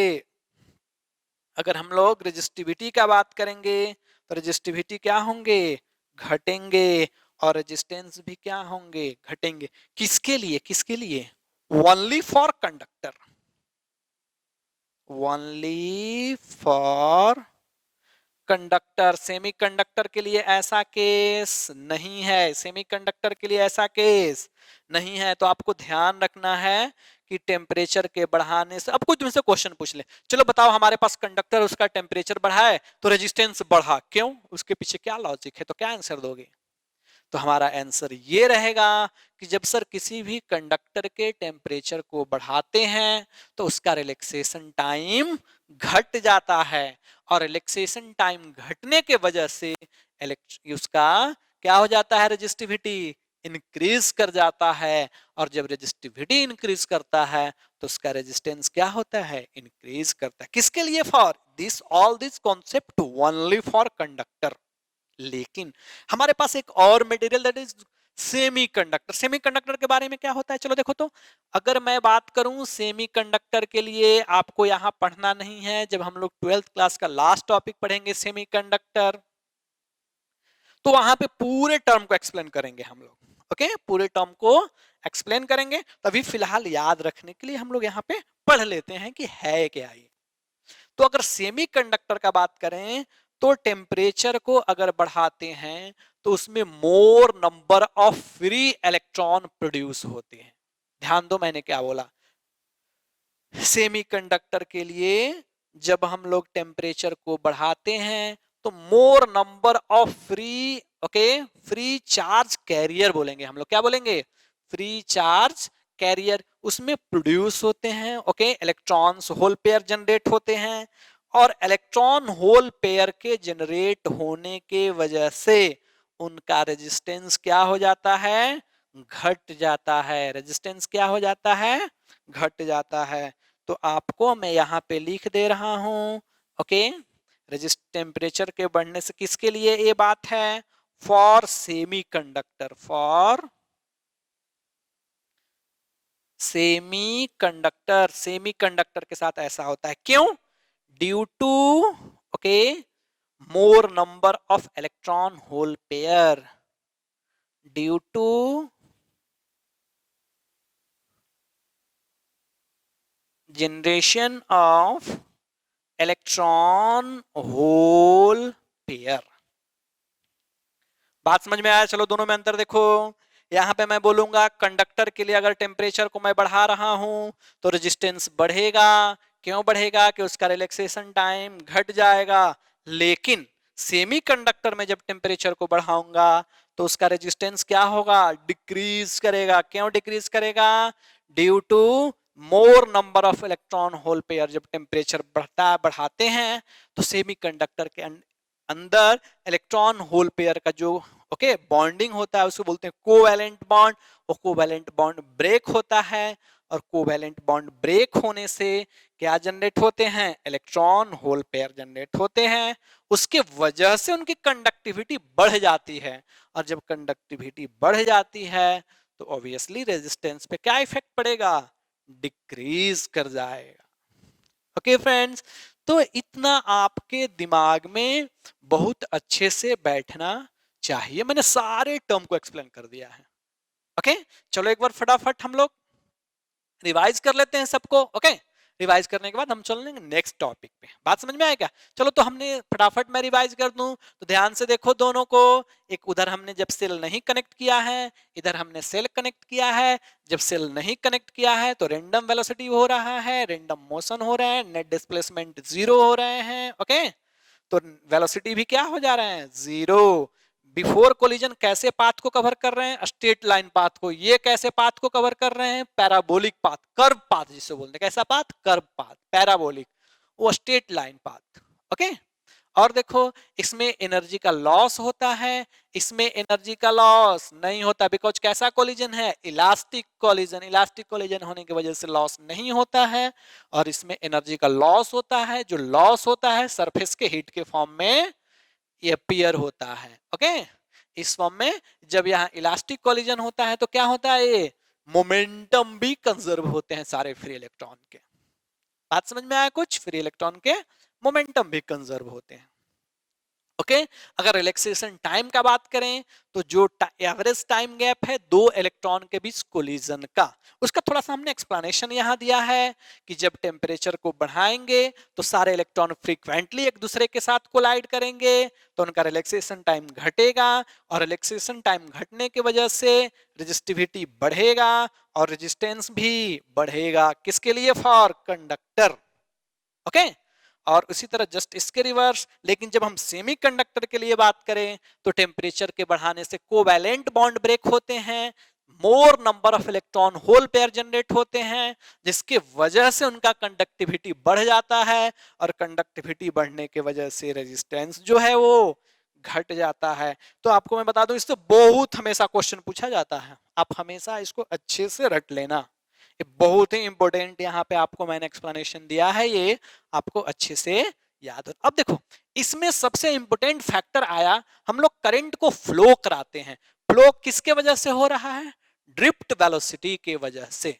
अगर हम लोग रेजिस्टिविटी का बात करेंगे तो रेजिस्टिविटी क्या होंगे, घटेंगे, और रेजिस्टेंस भी क्या होंगे, घटेंगे। किसके लिए, किसके लिए, only for conductor, only for conductor. Semiconductor के लिए ऐसा केस नहीं है, सेमीकंडक्टर के लिए ऐसा केस नहीं है। तो आपको ध्यान रखना है कि टेम्परेचर के बढ़ाने से, अब कुछ तुमसे क्वेश्चन पूछ ले, चलो बताओ हमारे पास कंडक्टर, उसका टेम्परेचर बढ़ा है तो रेजिस्टेंस बढ़ा, क्यों, उसके पीछे क्या लॉजिक है, तो क्या आंसर दोगे। तो हमारा आंसर ये रहेगा कि जब सर किसी भी कंडक्टर के टेम्परेचर को बढ़ाते हैं तो उसका रिलैक्सेशन टाइम घट जाता है, और रिलैक्सेशन टाइम घटने के वजह से उसका क्या हो जाता है, रेजिस्टिविटी इंक्रीज कर जाता है, और जब रेजिस्टिविटी इंक्रीज करता है तो उसका रेजिस्टेंस क्या होता है, इंक्रीज करता है। किसके लिए, for this, all this concept only for conductor. लेकिन हमारे पास एक और material that is semiconductor. Semiconductor के बारे में क्या होता है, चलो देखो तो, अगर मैं बात करूं सेमीकंडक्टर के लिए, आपको यहां पढ़ना नहीं है, जब हम लोग 12th क्लास का लास्ट टॉपिक पढ़ेंगे सेमीकंडक्टर, तो वहां पे पूरे टर्म को एक्सप्लेन करेंगे हम लोग, ओके, पूरे टर्म को एक्सप्लेन करेंगे। तभी फिलहाल याद रखने के लिए हम लोग यहाँ पे पढ़ लेते हैं कि है क्या ये। तो अगर सेमीकंडक्टर का बात करें तो टेम्परेचर को अगर बढ़ाते हैं तो उसमें मोर number of free electron produce होते हैं। ध्यान दो मैंने क्या बोला, सेमीकंडक्टर के लिए जब हम लोग टेम्परेचर को बढ़ाते हैं तो मोर number of free, okay, free charge carrier बोलेंगे हम लोग, क्या बोलेंगे, फ्री चार्ज कैरियर, उसमें प्रोड्यूस होते हैं, okay, electrons hole pair generate होते हैं, और इलेक्ट्रॉन होल पेयर के जनरेट होने के वजह से उनका रेजिस्टेंस क्या हो जाता है, घट जाता है। रेजिस्टेंस क्या हो जाता है, घट जाता है। तो आपको मैं यहाँ पे लिख दे रहा हूं, ओके, रेजिस्ट टेम्परेचर के बढ़ने से किसके लिए ये बात है, for semiconductor, for semiconductor. Semiconductor के साथ ऐसा होता है, क्यों, due to, okay, more number of electron hole pair, due to generation of electron hole pair. बात समझ में आया? चलो दोनों में अंतर देखो। यहां पे मैं बोलूंगा कंडक्टर के लिए अगर टेम्परेचर को मैं बढ़ा रहा हूं तो रेजिस्टेंस बढ़ेगा। क्यों बढ़ेगा? कि उसका रिलैक्सेशन टाइम घट जाएगा। लेकिन सेमी कंडक्टर में जब टेम्परेचर को बढ़ाऊंगा तो उसका रेजिस्टेंस क्या होगा? डिक्रीज करेगा। क्यों डिक्रीज करेगा? Due to more number of electron hole pair. जब टेम्परेचर बढ़ाते हैं तो सेमी कंडक्टर के अंदर इलेक्ट्रॉन होल पेयर का जो बॉन्डिंग होता है उसको बोलते हैं कोवैलेंट बॉन्ड। और कोवैलेंट बॉन्ड ब्रेक होता है और कोवैलेंट बॉन्ड ब्रेक होने से क्या जनरेट होते हैं? इलेक्ट्रॉन होल पेयर जनरेट होते हैं। उसके वजह से उनकी कंडक्टिविटी बढ़ जाती है और जब कंडक्टिविटी बढ़ जाती है तो ऑब्वियसली रेजिस्टेंस पे क्या इफेक्ट पड़ेगा? डिक्रीज कर जाएगा। ओके फ्रेंड्स, तो इतना आपके दिमाग में बहुत अच्छे से बैठना चाहिए। मैंने सारे टर्म को एक्सप्लेन कर दिया है। ओके, चलो एक बार फटाफट हम लोग रिवाइज कर लेते हैं सबको। ओके, रिवाइज करने के बाद हम चलेंगे नेक्स्ट टॉपिक पे। बात समझ में आया क्या? चलो तो हमने फटाफट मैं रिवाइज कर दूं तो ध्यान से देखो दोनों को। एक उधर हमने जब सेल नहीं कनेक्ट किया है, इधर हमने सेल कनेक्ट किया है। जब सेल नहीं कनेक्ट किया है तो रेंडम वेलोसिटी हो रहा है, रेंडम मोशन हो रहा है, नेट डिस्प्लेसमेंट जीरो हो रहे हैं। ओके, तो वेलोसिटी भी क्या हो जा रहे हैं? जीरो। बिफोर कोलिजन कैसे पाथ को कवर कर रहे हैं? स्ट्रेट लाइन पाथ को। ये कैसे पाथ को कवर कर रहे हैं? पैराबोलिक पाथ, कर्व पाथ जिसे बोलते हैं। कैसा पाथ? कर्व पाथ, पैराबोलिक, वो स्ट्रेट लाइन पाथ। ओके, और देखो इसमें एनर्जी का लॉस होता है, इसमें एनर्जी का लॉस नहीं होता। बिकॉज कैसा कोलिजन है? Elastic collision. इलास्टिक कोलिजन होने की वजह से लॉस नहीं होता है। और इसमें एनर्जी का लॉस होता है। जो लॉस होता है सरफेस के हीट के फॉर्म में ये अपीयर होता है। ओके, इस फॉर्म में जब यहाँ इलास्टिक कोलिजन होता है तो क्या होता है? ये मोमेंटम भी कंजर्व होते हैं सारे फ्री इलेक्ट्रॉन के। बात समझ में आया? कुछ फ्री इलेक्ट्रॉन के मोमेंटम भी कंजर्व होते हैं। ओके, अगर रिलैक्सेशन टाइम का बात करें तो जो एवरेज टाइम गैप है दो इलेक्ट्रॉन के बीच कोलिजन का, उसका थोड़ा सा हमने एक्सप्लेनेशन यहां दिया है कि जब टेम्परेचर को बढ़ाएंगे तो सारे इलेक्ट्रॉन फ्रीक्वेंटली एक दूसरे के साथ कोलाइड करेंगे तो उनका रिलैक्सेशन टाइम घटेगा और रिलैक्सेशन टाइम घटने की वजह से रेजिस्टिविटी बढ़ेगा और रेजिस्टेंस भी बढ़ेगा। किसके लिए? For conductor. ओके, और उसी तरह जस्ट इसके रिवर्स, लेकिन जब हम सेमी कंडक्टर के लिए बात करें तो टेम्परेचर के बढ़ाने से कोवैलेंट बॉन्ड ब्रेक होते हैं, मोर number of electron hole pair generate होते हैं जिसके वजह से उनका कंडक्टिविटी बढ़ जाता है और कंडक्टिविटी बढ़ने के वजह से रेजिस्टेंस जो है वो घट जाता है। तो आपको मैं बता दूं इससे बहुत हमेशा क्वेश्चन पूछा जाता है, आप हमेशा इसको अच्छे से रट लेना। ये बहुत ही इंपॉर्टेंट यहाँ पे आपको मैंने एक्सप्लेनेशन दिया है, ये आपको अच्छे से याद हो। अब देखो इसमें सबसे इंपॉर्टेंट फैक्टर आया, हम लोग करंट को फ्लो कराते हैं। फ्लो किसके वजह से हो रहा है? ड्रिफ्ट वेलोसिटी के वजह से।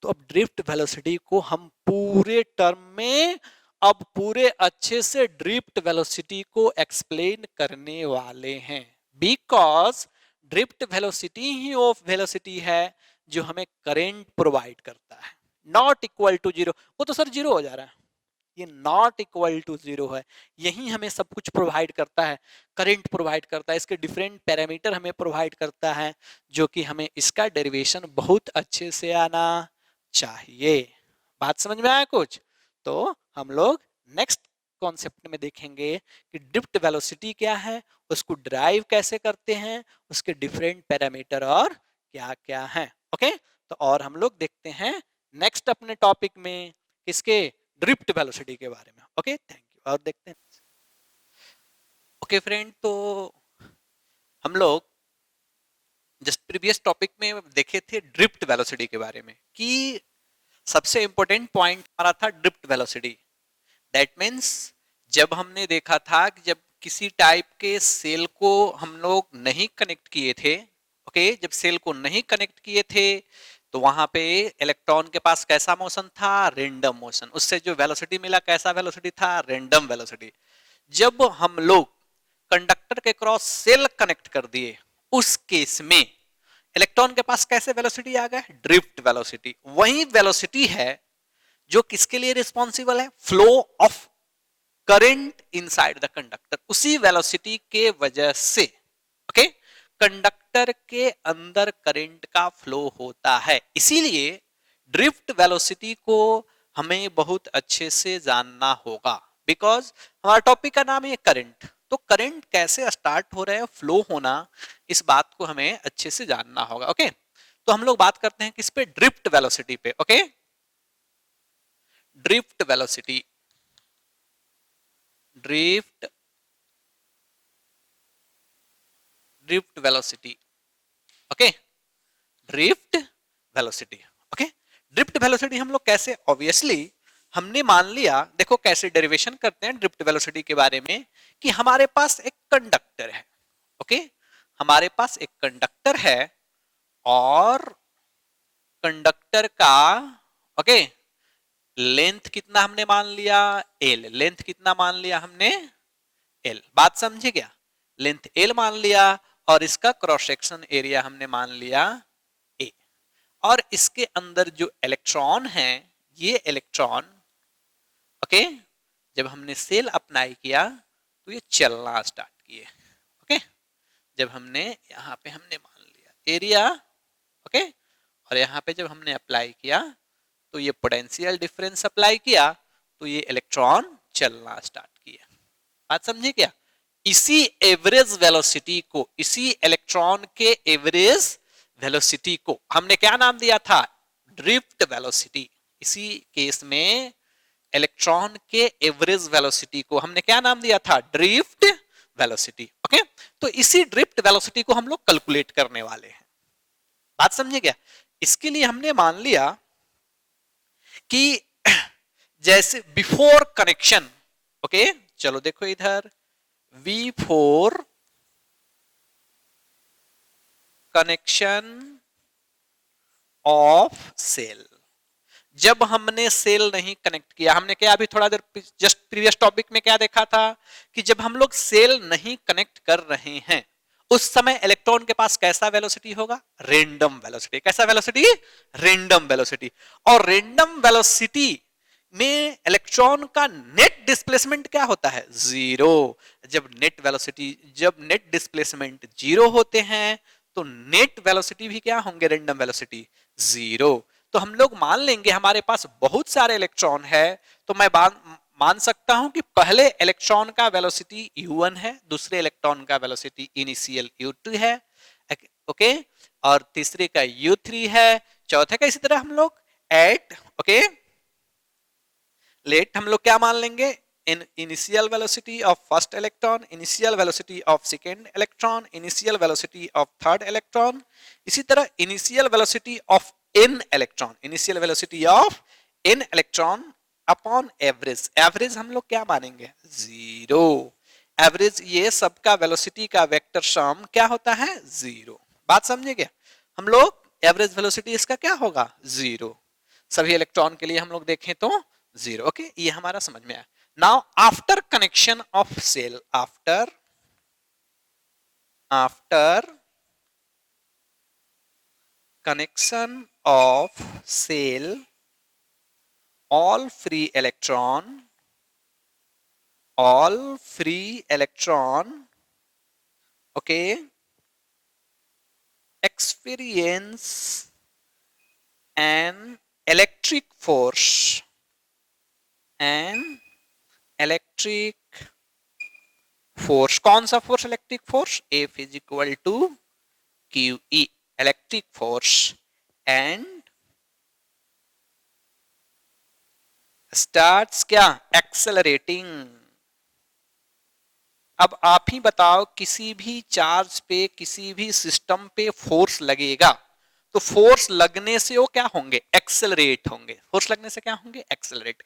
तो अब ड्रिफ्ट वेलोसिटी को हम पूरे टर्म में अब पूरे अच्छे से ड्रिफ्ट वेलोसिटी को एक्सप्लेन करने वाले हैं। Because drift velocity he of velocity है जो हमें करंट प्रोवाइड करता है। नॉट इक्वल टू जीरो, वो तो सर जीरो हो जा रहा है, ये नॉट इक्वल टू जीरो है। यही हमें सब कुछ प्रोवाइड करता है, करंट प्रोवाइड करता है, इसके डिफरेंट पैरामीटर हमें प्रोवाइड करता है जो कि हमें इसका डेरिवेशन बहुत अच्छे से आना चाहिए। बात समझ में आया कुछ? तो हम लोग नेक्स्ट कॉन्सेप्ट में देखेंगे कि ड्रिफ्ट वेलोसिटी क्या है, उसको ड्राइव कैसे करते हैं, उसके डिफरेंट पैरामीटर और क्या क्या है। ओके, तो और हम लोग देखते हैं नेक्स्ट अपने टॉपिक में किसके? ड्रिफ्ट वेलोसिटी के बारे में। Okay, thank you. और देखते हैं। ओके फ्रेंड, तो हम लोग जस्ट प्रीवियस टॉपिक में देखे थे ड्रिफ्ट वेलोसिटी के बारे में कि सबसे इंपॉर्टेंट पॉइंट हमारा था ड्रिफ्ट वेलोसिटी। दैट मीन्स जब हमने देखा था कि जब किसी टाइप के सेल को हम लोग नहीं कनेक्ट किए थे, ओके, जब सेल को नहीं कनेक्ट किए थे तो वहां पे इलेक्ट्रॉन के पास कैसा मोशन था? Random motion. उससे जो वेलोसिटी मिला कैसा वेलोसिटी था? Random velocity. जब हम लोग कंडक्टर के क्रॉस सेल कनेक्ट कर दिए उस केस में इलेक्ट्रॉन के पास कैसे वेलोसिटी आ गया? Drift velocity. वही वेलोसिटी है जो किसके लिए रिस्पॉन्सिबल है, flow of current inside the conductor, उसी वेलोसिटी के वजह से ओके कंडक्टर के अंदर करंट का फ्लो होता है। इसीलिए ड्रिफ्ट वेलोसिटी को हमें बहुत अच्छे से जानना होगा, बिकॉज हमारा टॉपिक का नाम है करंट। तो करंट कैसे स्टार्ट हो रहा है फ्लो होना, इस बात को हमें अच्छे से जानना होगा। ओके तो हम लोग बात करते हैं किस पे, ड्रिफ्ट वेलोसिटी पे। Okay drift velocity, drift drift velocity. Okay drift velocity. Okay drift velocity हम लोग कैसे, ऑब्वियसली हमने मान लिया, देखो कैसे डेरिवेशन करते हैं ड्रिफ्ट वेलोसिटी के बारे में, कि हमारे पास एक कंडक्टर है। ओके हमारे पास एक कंडक्टर है और कंडक्टर का ओके लेंथ कितना हमने मान लिया, एल। लेंथ कितना मान लिया हमने, एल। बात समझे क्या, लेंथ एल मान लिया और इसका क्रॉस सेक्शन एरिया हमने मान लिया ए। और इसके अंदर जो इलेक्ट्रॉन है, ये इलेक्ट्रॉन ओके जब हमने सेल अप्लाई किया तो ये चलना स्टार्ट किए। ओके जब हमने यहाँ पे हमने मान लिया एरिया ओके और यहाँ पे जब हमने अप्लाई किया तो ये पोटेंशियल डिफरेंस अप्लाई किया तो ये इलेक्ट्रॉन चलना स्टार्ट किया। बात समझे क्या, इसी एवरेज वेलोसिटी को, इसी इलेक्ट्रॉन के एवरेज वेलोसिटी को हमने क्या नाम दिया था, ड्रिफ्ट वेलोसिटी। इसी केस में इलेक्ट्रॉन के एवरेज वेलोसिटी को हमने क्या नाम दिया था, ड्रिफ्ट वेलोसिटी। ओके तो इसी ड्रिफ्ट वेलोसिटी को हम लोग कैलकुलेट करने वाले हैं। बात समझे क्या, इसके लिए हमने मान लिया कि जैसे बिफोर कनेक्शन, ओके चलो देखो इधर, बिफोर कनेक्शन ऑफ सेल, जब हमने सेल नहीं कनेक्ट किया, हमने क्या अभी थोड़ा देर जस्ट प्रीवियस टॉपिक में क्या देखा था कि जब हम लोग सेल नहीं कनेक्ट कर रहे हैं उस समय इलेक्ट्रॉन के पास कैसा वेलोसिटी होगा, रेंडम वेलोसिटी। कैसा वेलोसिटी, रेंडम वेलोसिटी। और रेंडम वेलोसिटी में इलेक्ट्रॉन का नेट डिस्प्लेसमेंट क्या होता है, जीरो। जब नेट वेलोसिटी, जब नेट डिस्प्लेसमेंट जीरो होते हैं तो नेट वेलोसिटी भी क्या होंगे, रेंडम वेलोसिटी जीरो। तो हम लोग मान लेंगे हमारे पास बहुत सारे इलेक्ट्रॉन है, तो मैं मान सकता हूं कि पहले इलेक्ट्रॉन का वेलोसिटी u1 है, दूसरे इलेक्ट्रॉन का वेलोसिटी इनिशियल u2 है ओके और तीसरे का u3 है, चौथे का इसी तरह हम लोग एट ओके लेट हम लोग क्या मान लेंगे, initial velocity of first electron, initial velocity of second electron, initial velocity of third electron, इसी तरह initial velocity of n electron, initial velocity of n electron upon average। Average हम लोग क्या मानेंगे, जीरो। एवरेज ये सबका वेलोसिटी का vector sum क्या होता है, जीरो। बात समझे क्या, हम लोग एवरेज वेलोसिटी इसका क्या होगा, जीरो। सभी इलेक्ट्रॉन के लिए हम लोग देखें तो जीरो। ओके ये हमारा समझ में आया। Now after connection of cell, after connection of cell, all free electron okay experience an electric force, कौन सा force, electric force, F is equal to QE, electric force, and starts क्या, accelerating. अब आप ही बताओ, किसी भी चार्ज पे, किसी भी सिस्टम पे फोर्स लगेगा तो फोर्स लगने से वो क्या होंगे, एक्सेलरेट होंगे। फोर्स लगने से क्या होंगे, एक्सेलरेट।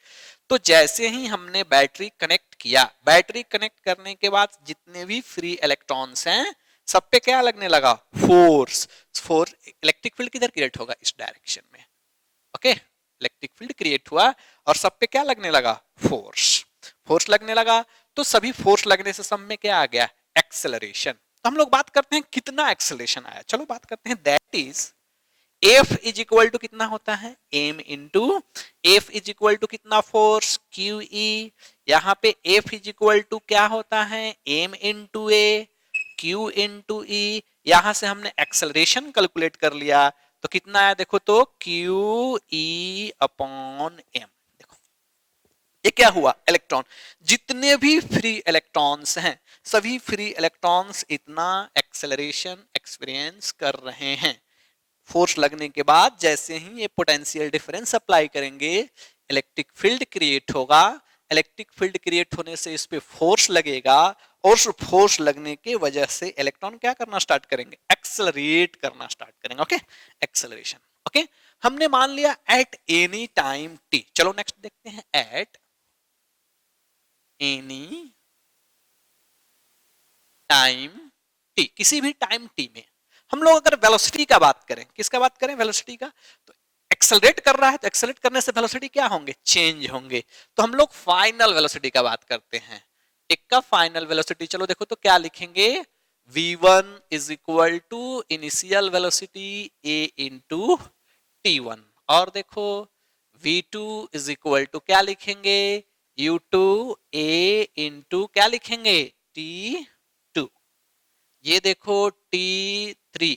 तो जैसे ही हमने बैटरी कनेक्ट किया, बैटरी कनेक्ट करने के बाद जितने भी फ्री इलेक्ट्रॉन्स हैं सब पे क्या लगने लगा, फोर्स। फोर्स, इलेक्ट्रिक फील्ड किधर क्रिएट होगा, इस डायरेक्शन में। ओके इलेक्ट्रिक फील्ड क्रिएट हुआ और सब पे क्या लगने लगा, फोर्स। फोर्स लगने लगा तो सभी फोर्स लगने से सब में क्या आ गया, एक्सेलरेशन। तो हम लोग बात करते हैं कितना एक्सेलरेशन आया, चलो बात करते हैं, that is F is equal to कितना होता है, M into F is equal to कितना, फोर्स क्यू ई। यहाँ पे एफ इज इक्वल टू क्या होता है, M into A Q into E. यहां से हमने एक्सेलरेशन कैलकुलेट कर लिया, तो कितना है देखो, तो क्यू ई अपॉन एम। देखो ये क्या हुआ, इलेक्ट्रॉन, जितने भी फ्री इलेक्ट्रॉन्स हैं सभी फ्री इलेक्ट्रॉन्स इतना एक्सेलरेशन एक्सपीरियंस कर रहे हैं। फोर्स लगने के बाद जैसे ही ये पोटेंशियल डिफरेंस अप्लाई करेंगे, इलेक्ट्रिक फील्ड क्रिएट होगा। इलेक्ट्रिक फील्ड क्रिएट होने से इस पे फोर्स लगेगा, और उस फोर्स लगने की वजह से इलेक्ट्रॉन क्या करना स्टार्ट करेंगे, एक्सेलरेट करना स्टार्ट करेंगे। Okay, acceleration. ओके, हमने मान लिया एट एनी टाइम टी। चलो नेक्स्ट देखते हैं, एट एनी टाइम टी, किसी भी टाइम टी में हम लोग अगर वेलोसिटी का बात करें, किसका बात करें, वेलोसिटी का, तो एक्सेलरेट कर रहा है तो एक्सेलरेट करने से वेलोसिटी क्या होंगे, चेंज होंगे। तो हम लोग फाइनल वेलोसिटी का बात करते हैं। एक का फाइनल वेलोसिटी, चलो देखो तो क्या लिखेंगे, v1 is equal to initial velocity a into t1, और देखो v2 इज इक्वल टू क्या लिखेंगे, u2 a इंटू क्या लिखेंगे, t2। ये देखो t3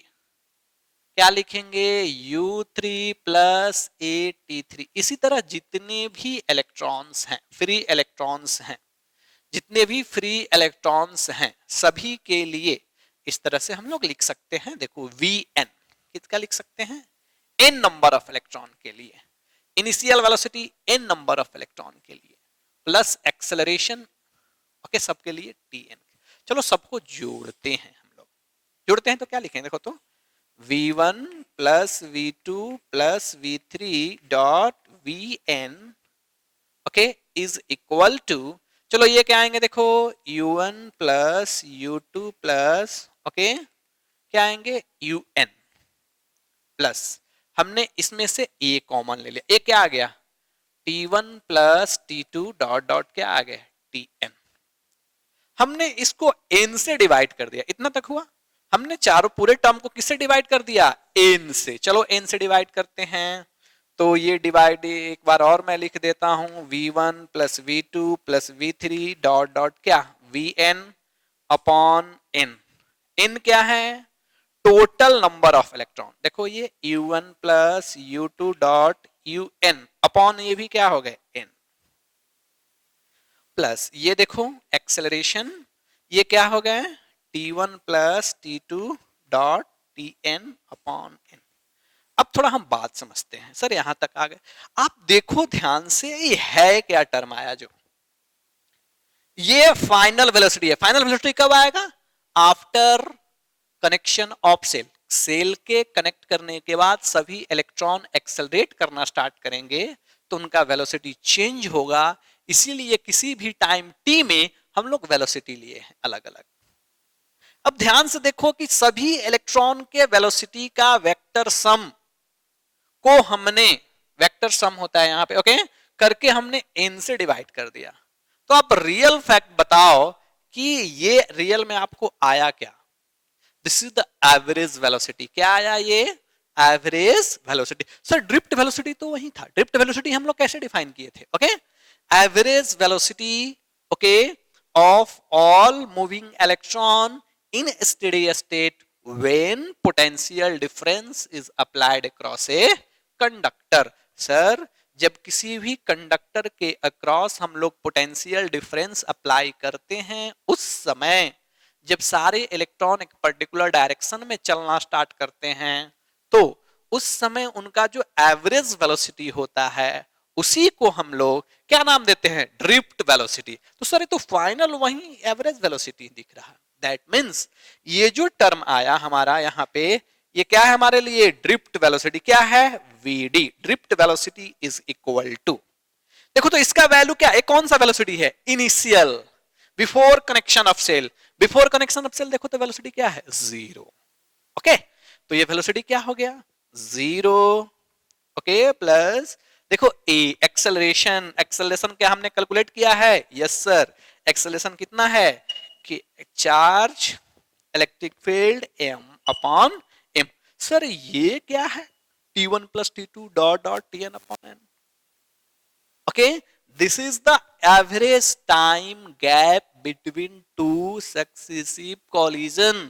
क्या लिखेंगे, u3 प्लस ए t3। इसी तरह जितने भी इलेक्ट्रॉन्स हैं, फ्री इलेक्ट्रॉन्स हैं, जितने भी फ्री इलेक्ट्रॉन्स हैं सभी के लिए इस तरह से हम लोग लिख सकते हैं। देखो vn कितना लिख सकते हैं, n नंबर ऑफ इलेक्ट्रॉन के लिए, initial velocity n number of electron के लिए, प्लस एक्सेलरेशन ओके सबके लिए tn। चलो सबको जोड़ते हैं, हम लोग जोड़ते हैं तो क्या लिखेंगे, देखो तो v1 plus v2 plus v3 dot vn okay is equal to, चलो ये क्या आएंगे देखो, u1 plus u2 plus okay क्या आएंगे, un प्लस हमने इसमें से a कॉमन ले लिया, a क्या आ गया, t1 plus t2 dot dot क्या आ गया, tn। हमने इसको n से डिवाइड कर दिया, इतना तक हुआ। हमने चारों पूरे टर्म को किससे डिवाइड कर दिया, n से। चलो n से डिवाइड करते हैं, तो ये डिवाइड एक बार और मैं लिख देता हूं, v1 plus v2 plus v3 dot dot क्या, vn अपॉन n। n क्या है, टोटल नंबर ऑफ इलेक्ट्रॉन। देखो ये u1 plus u2 dot un upon ये भी क्या हो गए n, प्लस ये देखो एक्सेलरेशन, ये क्या हो गया, t1 plus t2 dot tn upon n। अब थोड़ा हम बात समझते हैं, सर यहां तक आ गए, आप देखो ध्यान से, ये है क्या टर्म आया, जो ये फाइनल वेलोसिटी है। फाइनल वेलोसिटी कब आएगा, after connection of cell. Cell के कनेक्ट करने के बाद सभी इलेक्ट्रॉन एक्सेलरेट करना स्टार्ट करेंगे तो उनका वेलोसिटी चेंज होगा। इसीलिए किसी भी टाइम टी में हम लोग वेलोसिटी लिए हैं अलग अलग। अब ध्यान से देखो कि सभी इलेक्ट्रॉन के वेलोसिटी का वेक्टर सम को हमने, वेक्टर सम होता है यहां पे ओके, करके हमने n से डिवाइड कर दिया। तो आप रियल फैक्ट बताओ कि ये रियल में आपको आया क्या, this is the average velocity. क्या आया, ये average velocity. Sir drift velocity तो वही था, ड्रिफ्ट वेलोसिटी हम लोग कैसे डिफाइन किए थे, okay, average velocity okay of all moving electron in steady state when potential difference is applied across a conductor. Sir जब किसी भी कंडक्टर के अक्रॉस हम लोग पोटेंशियल डिफरेंस अप्लाई करते हैं, उस समय जब सारे इलेक्ट्रॉन एक पर्टिकुलर डायरेक्शन में चलना स्टार्ट करते हैं, तो उस समय उनका जो एवरेज वेलोसिटी होता है उसी को हम लोग क्या नाम देते हैं, ड्रिफ्ट वेलोसिटी। तो सर ये तो फाइनल वही एवरेज वेलोसिटी दिख रहा है। दैट मींस ये जो टर्म आया हमारा यहाँ पे, ये क्या है हमारे लिए, ड्रिफ्ट वेलोसिटी। क्या है, vd, drift velocity is equal to, देखो तो इसका वैल्यू क्या है, कौन सा वेलोसिटी है, initial, before connection of cell. Before connection of cell देखो तो वेलोसिटी क्या है, जीरो। ओके, तो ये वेलोसिटी क्या हो गया, जीरो। ओके, प्लस देखो ए एक्सेलरेशन, एक्सेलरेशन क्या हमने कैलकुलेट किया है, यस सर, एक्सेलरेशन कितना है कि charge electric field m upon m। Sir ये क्या है, T1 plus T2 dot dot Tn upon n. Okay, this is the average time gap between two successive collision.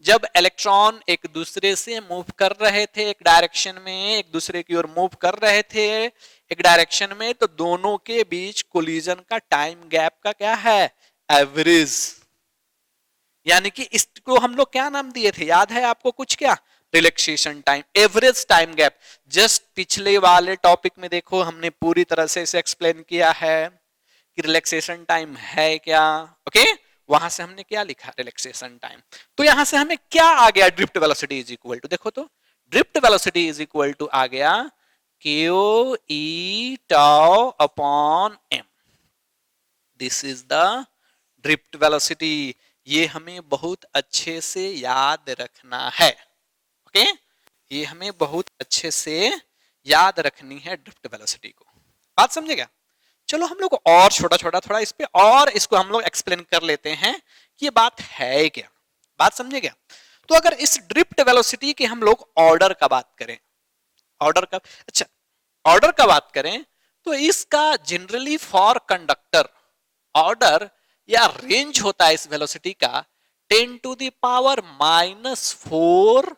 जब इलेक्ट्रॉन एक दूसरे से मूव कर रहे थे एक डायरेक्शन में, एक दूसरे की ओर मूव कर रहे थे एक डायरेक्शन में, तो दोनों के बीच कोलिजन का टाइम गैप का क्या है, एवरेज। यानी कि इसको हम लोग क्या नाम दिए थे, याद है आपको कुछ, क्या, relaxation time, average time gap. Just पिछले वाले टॉपिक में देखो हमने पूरी तरह से इसे एक्सप्लेन किया है कि रिलैक्सेशन टाइम है क्या। ओके, वहां से हमने क्या लिखा, रिलैक्सेशन टाइम। तो यहां से हमें क्या आ गया, drift velocity is equal to, देखो तो drift velocity is equal to आ गया Q E tau upon M. This is the drift velocity. ये हमें बहुत अच्छे से याद रखना है। ओके, ये हमें बहुत अच्छे से याद रखनी है ड्रिफ्ट वेलोसिटी को। बात समझेगा? चलो हम लोग और छोटा छोटा थोड़ा इस पे और इसको हम लोग एक्सप्लेन कर लेते हैं कि ये बात है क्या। बात समझे क्या? तो अगर इस ड्रिफ्ट वेलोसिटी के हम लोग ऑर्डर का बात करें, ऑर्डर का, अच्छा ऑर्डर का बात करें तो इसका जनरली फॉर कंडक्टर ऑर्डर या रेंज होता है इस वेलोसिटी का 10 टू द पावर -4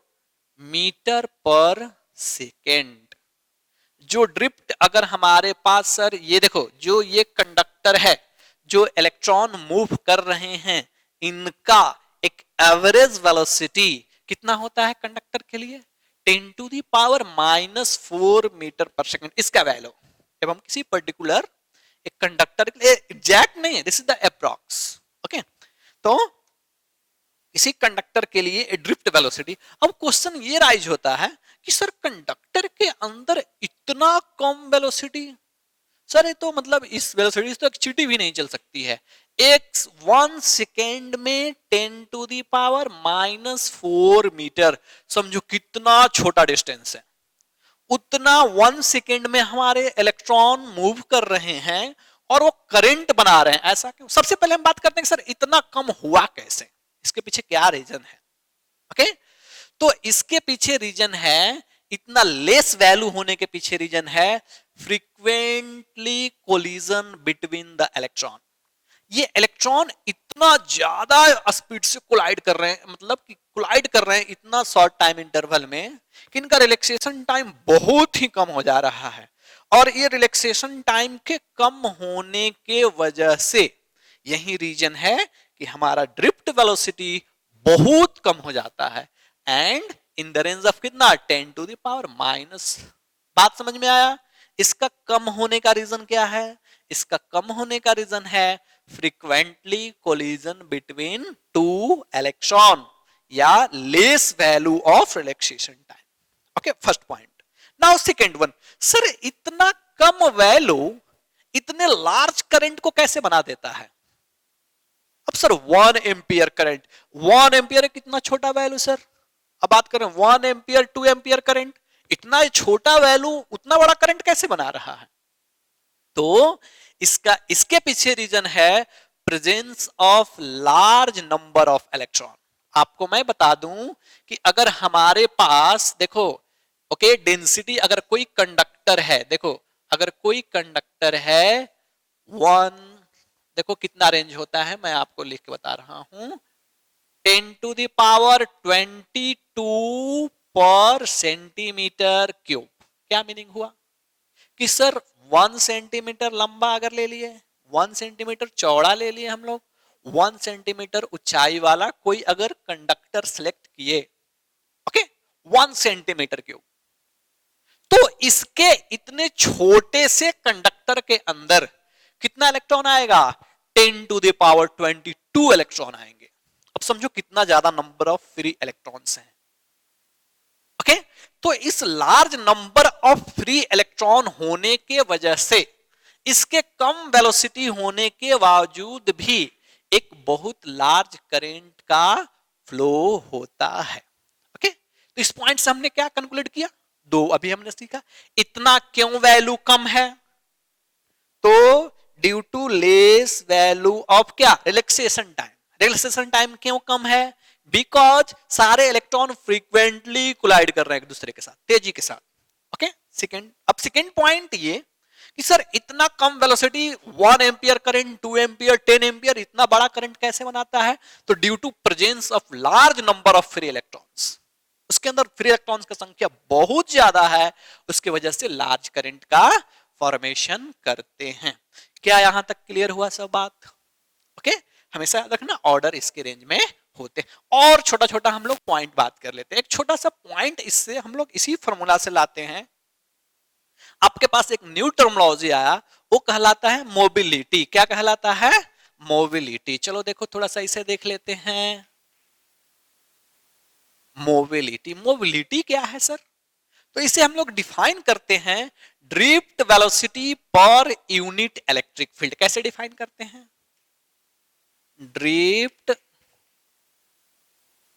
मीटर पर सेकेंड। जो ड्रिफ्ट अगर हमारे पास सर, ये देखो जो ये कंडक्टर है, जो इलेक्ट्रॉन मूव कर रहे हैं, इनका एक एवरेज वेलोसिटी कितना होता है कंडक्टर के लिए, 10 टू दी पावर -4 मीटर पर सेकेंड। इसका वैल्यू जब हम किसी पर्टिकुलर एक कंडक्टर के लिए, एग्जैक्ट नहीं है, this is the approx. Okay, तो इसी कंडक्टर के लिए ड्रिफ्ट वेलोसिटी। अब क्वेश्चन ये राइज होता है कि सर कंडक्टर के अंदर इतना कम वेलोसिटी, सर ये तो मतलब इस वेलोसिटी से तो एक चींटी भी नहीं चल सकती है। एक 1 सेकेंड में 10 टू दी पावर -4 मीटर, समझो कितना छोटा डिस्टेंस है। उतना 1 सेकेंड में हमारे इलेक्ट्रॉन मूव कर रहे हैं और वो करंट बना रहे हैं, ऐसा क्यों? सबसे पहले हम बात करते हैं कि सर इतना कम हुआ कैसे, इसके पीछे क्या रीजन है। ओके, तो इसके पीछे रीजन है, इतना लेस वैल्यू होने के पीछे रीजन है frequently collision between the electron. ये इलेक्ट्रॉन इतना ज्यादा स्पीड से कोलाइड कर रहे हैं, मतलब कि कोलाइड कर रहे हैं इतना शॉर्ट टाइम इंटरवल में कि इनका रिलैक्सेशन टाइम बहुत ही कम हो जा रहा है। और ये रिलैक्सेशन टाइम के कम होने के वजह से यही रीजन है कि हमारा ड्रिफ्ट वेलोसिटी बहुत कम हो जाता है, and in the range of कितना, 10 टू द पावर माइनस। बात समझ में आया? इसका कम होने का रीजन क्या है? इसका कम होने का रीजन है frequently collision between two electron या less value of relaxation time. Okay, first point. Now second one, sir इतना कम वैल्यू इतने लार्ज करंट को कैसे बना देता है? अब सर 1 एम्पियर करंट, 1 एम्पियर कितना छोटा वैल्यू सर। अब बात करें 1 एम्पियर 2 एम्पियर करंट, इतना छोटा वैल्यू उतना बड़ा करंट कैसे बना रहा है? तो इसके पीछे रीजन है presence of large number of electron. आपको मैं बता दूं कि अगर हमारे पास देखो, ओके, डेंसिटी, अगर कोई कंडक्टर है, देखो अगर कोई कंडक्टर है 1, देखो कितना रेंज होता है, मैं आपको लिख के बता रहा हूं, 10 टू द पावर 22 पर सेंटीमीटर क्यूब। क्या मीनिंग हुआ कि सर 1 सेंटीमीटर लंबा अगर ले लिए, 1 सेंटीमीटर चौड़ा ले लिए हम लोग, 1 सेंटीमीटर ऊंचाई वाला कोई अगर कंडक्टर सिलेक्ट किए, ओके, 1 सेंटीमीटर क्यूब, तो इसके इतने छोटे से कंडक्टर के अंदर कितना इलेक्ट्रॉन आएगा, 10 टू द पावर 22 इलेक्ट्रॉन आएंगे। अब समझो कितना ज्यादा नंबर ऑफ फ्री इलेक्ट्रॉन्स हैं। ओके, तो इस large number of free electron होने के वजह से, इसके कम वेलोसिटी होने के बावजूद भी एक बहुत लार्ज करंट का फ्लो होता है। ओके, तो इस पॉइंट से हमने क्या कंक्लूड किया, दो अभी हमने सीखा। इतना क्यों वैल्यू कम है, तो due to less value of क्या, रिलैक्सेशन टाइम। रिलैक्सेशन टाइम क्यों कम है, बिकॉज सारे इलेक्ट्रॉन फ्रीक्वेंटली कोलाइड कर रहे हैं एक दूसरे के साथ, तेजी के साथ। ओके अब सेकेंड पॉइंट ये कि सर इतना कम velocity 1 ampere current 2 ampere 10 ampere इतना बड़ा करंट कैसे बनाता है? तो due to presence of large number of free electrons, उसके अंदर फ्री इलेक्ट्रॉन्स की संख्या बहुत ज्यादा है, उसकी वजह से लार्ज करंट का फॉर्मेशन करते हैं। क्या यहां तक क्लियर हुआ सब बात? ओके हमेशा याद रखना ऑर्डर इसके रेंज में होते। और छोटा छोटा हम लोग पॉइंट बात कर लेते हैं। एक छोटा सा पॉइंट इससे हम लोग इसी फॉर्मूला से लाते हैं। आपके पास एक न्यू टर्मिनोलॉजी आया, वो कहलाता है मोबिलिटी। क्या कहलाता है? मोबिलिटी। चलो देखो थोड़ा सा इसे देख लेते हैं। मोबिलिटी, मोबिलिटी क्या है सर? तो इसे हम लोग डिफाइन करते हैं drift velocity per unit electric field. कैसे डिफाइन करते हैं? Drift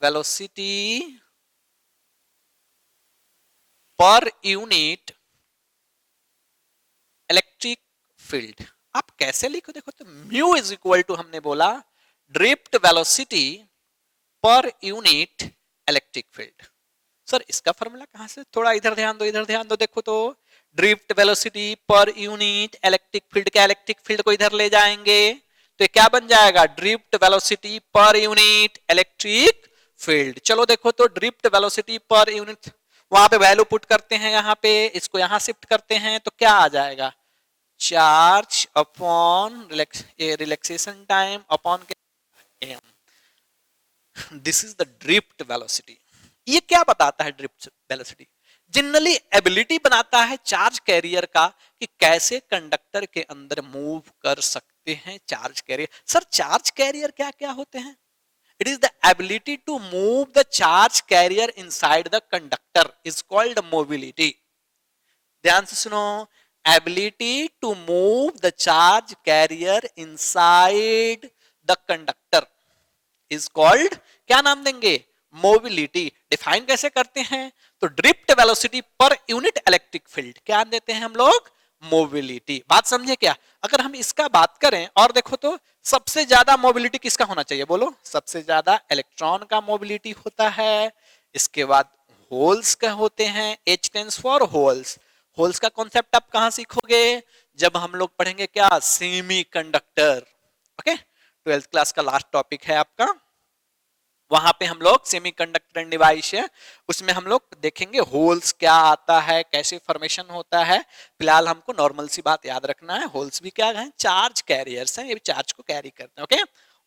velocity per unit electric field. आप कैसे लिखो? देखो तो म्यू इज इक्वल टू, हमने बोला drift velocity per unit electric field. Sir इसका फॉर्मूला कहां से? थोड़ा इधर ध्यान दो, इधर ध्यान दो। देखो तो drift velocity per unit electric field, क्या इलेक्ट्रिक फील्ड को इधर ले जाएंगे तो क्या बन जाएगा? Drift velocity per unit electric field. चलो देखो तो ड्रिफ्ट वेलोसिटी पर यूनिट, वहां पे वैल्यू पुट करते हैं, यहाँ पे इसको यहां शिफ्ट करते हैं तो क्या आ जाएगा? Charge upon relaxation time upon M. This is the drift velocity. ये क्या बताता है? ड्रिफ्ट वेलोसिटी जनरली एबिलिटी बनाता है चार्ज कैरियर का कि कैसे कंडक्टर के अंदर मूव कर सकते हैं charge carrier. Sir charge carrier क्या क्या होते हैं? It is the ability to move the charge carrier inside the conductor is called mobility. ध्यान से सुनो, ability to move the charge carrier inside the conductor is called, क्या नाम देंगे? मोबिलिटी। डिफाइन कैसे करते हैं? तो drift velocity per unit electric field क्या देते हैं हम लोग? मोबिलिटी। बात समझे क्या? अगर हम इसका बात करें और देखो तो सबसे ज्यादा मोबिलिटी किसका होना चाहिए? बोलो। सबसे ज्यादा इलेक्ट्रॉन का मोबिलिटी होता है, इसके बाद होल्स का होते हैं। H stands for holes. Holes का कॉन्सेप्ट आप कहां सीखोगे? जब हम लोग पढ़ेंगे क्या? Semi conductor. Okay 12th class का लास्ट टॉपिक है आपका, वहां पे हम लोग सेमीकंडक्टर डिवाइस है, उसमें हम लोग देखेंगे होल्स क्या आता है, कैसे फॉर्मेशन होता है। फिलहाल हमको नॉर्मल सी बात याद रखना है, होल्स भी क्या है? चार्ज कैरियर्स हैं, ये भी चार्ज को कैरी करते हैं। ओके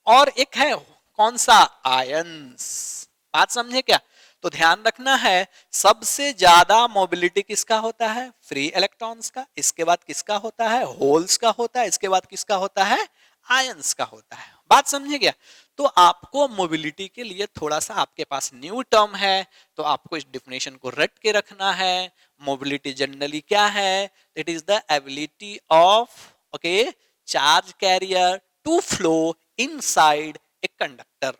और एक है कौन सा? आयंस। बात समझे क्या? तो ध्यान रखना है सबसे ज्यादा मोबिलिटी किसका होता है? फ्री इलेक्ट्रॉन्स का। इसके बाद किसका होता है? होल्स का होता है। इसके बाद किसका होता है? आयंस का होता है। बात समझे क्या? तो आपको मोबिलिटी के लिए थोड़ा सा आपके पास न्यू टर्म है, तो आपको इस डिफिनेशन को रट के रखना है। मोबिलिटी जनरली क्या है? It is the ability of okay charge carrier to flow inside a conductor.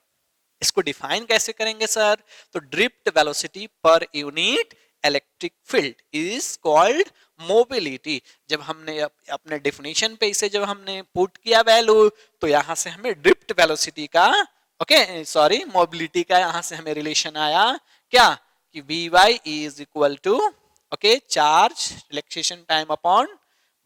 इसको डिफाइन कैसे करेंगे सर? तो drift velocity per unit electric field is called mobility. जब हमने अपने डेफिनेशन पे इसे जब हमने पुट किया वैल्यू, तो यहां से हमें ड्रिफ्ट वेलोसिटी का सॉरी मोबिलिटी का यहां से हमें रिलेशन आया क्या? कि Vy is equal to charge relaxation time upon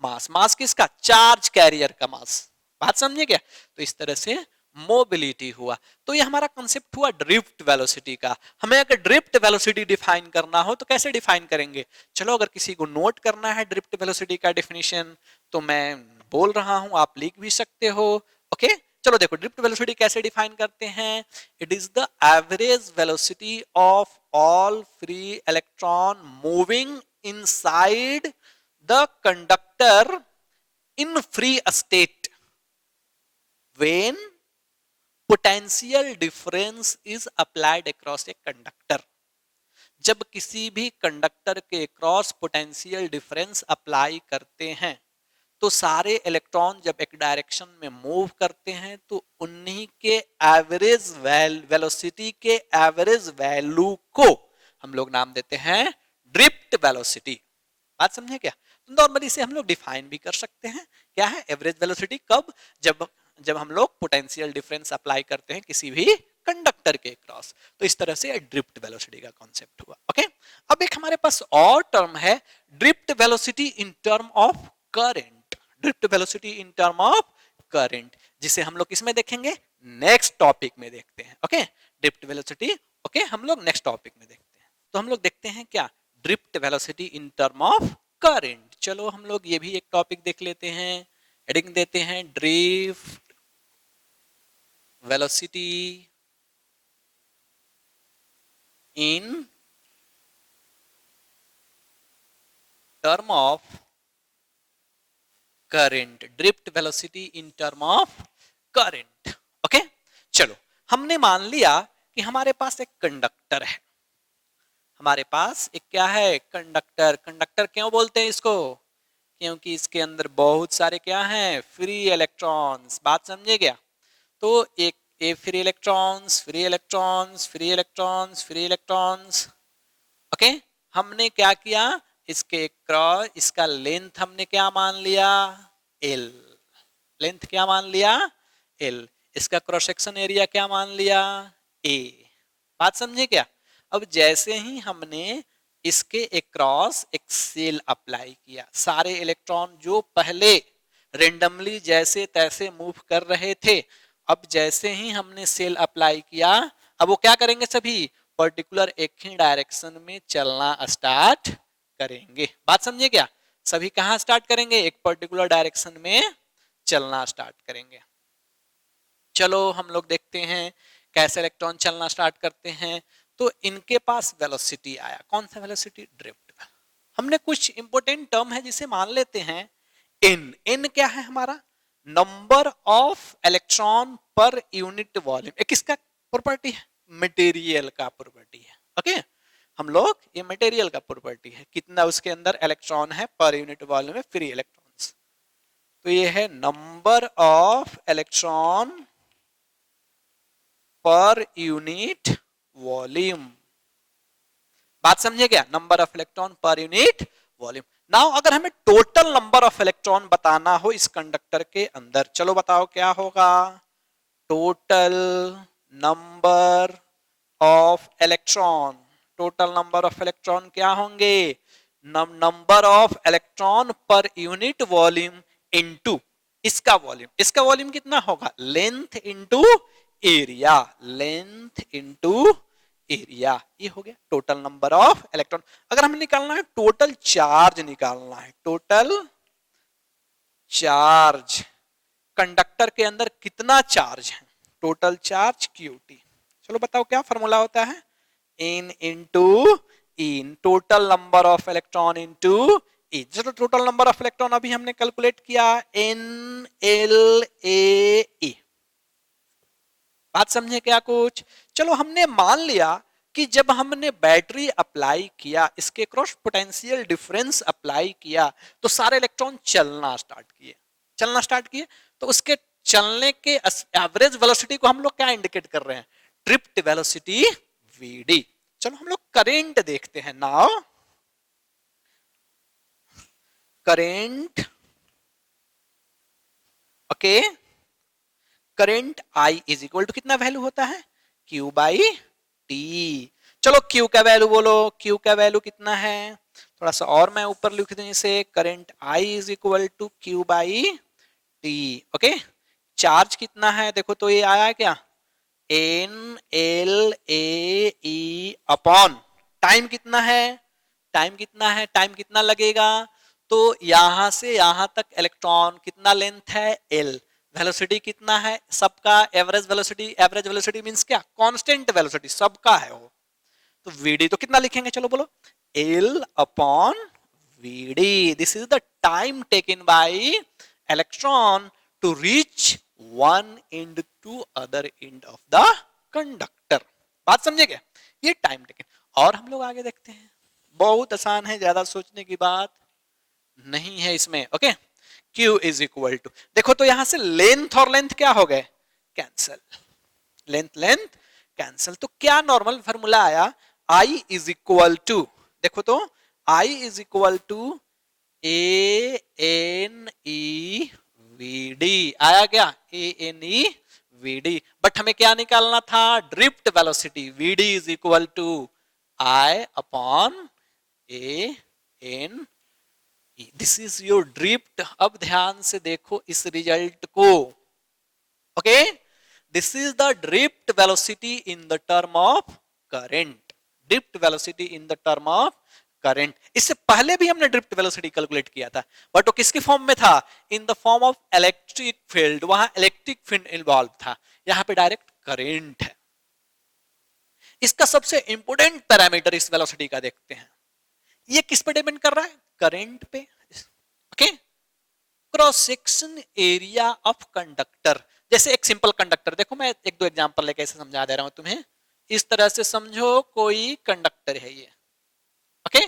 mass. Mass किसका? चार्ज कैरियर का मास। बात समझे क्या? तो इस तरह से मोबिलिटी हुआ। तो ये हमारा कंसेप्ट हुआ ड्रिफ्ट वेलोसिटी का। हमें अगर ड्रिफ्ट वेलोसिटी डिफाइन करना हो तो कैसे डिफाइन करेंगे? चलो अगर किसी को नोट करना है ड्रिफ्ट वेलोसिटी का डेफिनेशन, तो मैं बोल रहा हूं, आप लिख भी सकते हो। ओके चलो देखो ड्रिफ्ट वेलोसिटी कैसे डिफाइन करते हैं। It is the average velocity of all free electron moving inside the conductor in free state when potential difference is applied across a conductor। जब किसी भी कंडक्टर के क्रॉस पोटेंशियल डिफरेंस अप्लाई करते हैं, तो सारे इलेक्ट्रॉन जब एक डायरेक्शन में मूव करते हैं तो उन्हीं के एवरेज वेलोसिटी के एवरेज वैल्यू को हम लोग नाम देते हैं ड्रिफ्ट वेलोसिटी। बात समझे क्या? तो नॉर्मली से हम लोग डिफाइन भी कर सकते हैं। क्या है एवरेज वेलोसिटी? कब? जब हम लोग पोटेंशियल डिफरेंस अप्लाई करते हैं किसी भी कंडक्टर के क्रॉस। तो इस तरह से ड्रिफ्ट वेलोसिटी का कॉन्सेप्ट हुआ। ओके अब एक हमारे पास और टर्म है drift velocity in term of current, drift velocity in term of current, जिसे हम लोग किसमें देखेंगे, नेक्स्ट टॉपिक में देखते हैं। ओके, ड्रिफ्ट वेलोसिटी, ओके, हम लोग नेक्स्ट टॉपिक में देखते हैं। तो हम लोग देखते हैं क्या, drift velocity in term of current. चलो हम लोग ये भी एक टॉपिक देख लेते हैं, हेडिंग देते हैं drift velocity in term of current, drift velocity in term of current. Okay, चलो हमने मान लिया कि हमारे पास एक कंडक्टर है, हमारे पास एक क्या है, कंडक्टर। कंडक्टर क्यों बोलते हैं इसको, क्योंकि इसके अंदर बहुत सारे क्या हैं, फ्री इलेक्ट्रॉन्स। बात समझे क्या, तो एक free electrons, free electrons, free electrons, free electrons. Okay, हमने क्या किया, इसके क्रॉस, इसका लेंथ हमने क्या मान लिया, एल, लेंथ क्या मान लिया, एल। इसका क्रॉस सेक्शन एरिया क्या मान लिया, ए। बात समझे क्या। अब जैसे ही हमने इसके एक क्रॉस एक सेल अप्लाई किया, सारे इलेक्ट्रॉन जो पहले रेंडमली जैसे तैसे मूव कर रहे थे, अब जैसे ही हमने सेल अप्लाई किया, अब वो क्या करेंगे, सभी पर्टिकुलर एक ही डायरेक्शन में चलना स्टार्ट करेंगे। बात समझे क्या, सभी कहां स्टार्ट करेंगे, एक पर्टिकुलर डायरेक्शन में चलना स्टार्ट करेंगे। चलो हम लोग देखते हैं कैसे इलेक्ट्रॉन चलना स्टार्ट करते हैं। तो इनके पास वेलोसिटी आया, कौन सा वेलोसिटी, ड्रिफ्ट। हमने कुछ इंपॉर्टेंट टर्म है जिसे मान लेते हैं एन। एन क्या है हमारा, number of electron per unit volume. एक किसका प्रॉपर्टी है, मटेरियल का प्रॉपर्टी है। ओके, हम लोग ये मटेरियल का प्रॉपर्टी है, कितना उसके अंदर इलेक्ट्रॉन है पर यूनिट वॉल्यूम में, फ्री इलेक्ट्रॉन्स। तो ये है number of electron per unit volume. बात समझे क्या, number of electron per unit volume. Now अगर हमें टोटल नंबर ऑफ इलेक्ट्रॉन बताना हो इस कंडक्टर के अंदर, चलो बताओ क्या होगा, total number of electron, total number of electron क्या होंगे, number of electron per unit volume into इसका वॉल्यूम। इसका वॉल्यूम कितना होगा, length into area, length into area. ये हो गया टोटल नंबर ऑफ इलेक्ट्रॉन। अगर हमें निकालना है टोटल चार्ज, निकालना है टोटल चार्ज, कंडक्टर के अंदर कितना चार्ज है, टोटल चार्ज क्यूटी। चलो बताओ क्या फॉर्मूला होता है, N into N, total number of electron into E. चलो टोटल नंबर ऑफ इलेक्ट्रॉन अभी हमने कैलकुलेट किया, एन एल ए ई। बात समझे क्या कुछ। चलो हमने मान लिया कि जब हमने बैटरी अप्लाई किया, इसके क्रॉस पोटेंशियल डिफरेंस अप्लाई किया, तो सारे इलेक्ट्रॉन चलना स्टार्ट किए, चलना स्टार्ट किए। तो उसके चलने के एवरेज वेलोसिटी को हम लोग क्या इंडिकेट कर रहे हैं, ड्रिफ्ट वेलोसिटी वीडी। चलो हम लोग करेंट देखते हैं now, current. Okay, current I is equal to कितना वैल्यू होता है, क्यू बाई टी। चलो क्यू का वैल्यू बोलो, क्यू का वैल्यू कितना है, थोड़ा सा और मैं ऊपर लिख दूं इसे, current I is equal to Q by T. Okay, charge कितना है देखो तो, ये आया क्या, N L A E upon time कितना है, टाइम कितना है, टाइम कितना लगेगा, तो यहां से यहां तक इलेक्ट्रॉन कितना लेंथ है, एल। वेलोसिटी कितना है सबका, average velocity, average velocity means क्या, कांस्टेंट वेलोसिटी सबका है वो। तो वीडी तो कितना लिखेंगे, चलो बोलो, L upon VD. This is the time taken by electron to reach one end to other end of the conductor. बात समझे क्या, ये टाइम टेकन। और हम लोग आगे देखते हैं, बहुत आसान है, ज्यादा सोचने की बात नहीं है इसमें। Okay, Q is equal to, देखो तो यहां से लेंथ और लेंथ क्या हो गए, कैंसल, लेंथ लेंथ कैंसल। तो क्या नॉर्मल फॉर्मूला आया, I इज इक्वल टू, देखो तो I is equal to A N E V D. आया क्या, A N E V D. But हमें क्या निकालना था, drift velocity, V D is equal to I upon A N E, this is your drift. अब ध्यान से देखो इस रिजल्ट को। Okay, this is the drift velocity in the term of current. Drift velocity in the term of current. इससे पहले भी हमने ड्रिफ्ट वेलोसिटी कैलकुलेट किया था, बट वो किसके फॉर्म में था? इन the form of electric field. वहां इलेक्ट्रिक फील्ड इन्वॉल्व था, यहां पे डायरेक्ट करंट है। इसका सबसे इंपोर्टेंट पैरामीटर इस वेलोसिटी का देखते हैं, ये किस पे डिपेंड कर रहा है? करंट पे। Okay, cross section area of conductor. जैसे एक सिंपल कंडक्टर देखो, मैं एक दो एग्जांपल लेके ऐसे समझा दे रहा हूं तुम्हें। इस तरह से समझो, कोई कंडक्टर है ये। ओके,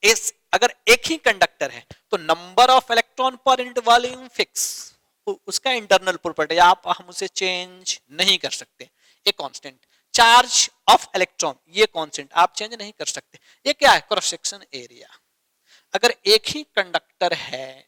इस अगर एक ही कंडक्टर है तो number of electron per unit volume fix, उसका इंटरनल प्रॉपर्टी आप हम उसे चेंज नहीं कर सकते, ये कांस्टेंट। चार्ज ऑफ इलेक्ट्रॉन ये कांस्टेंट, आप चेंज नहीं कर सकते। ये क्या है? Cross section area. अगर एक ही कंडक्टर है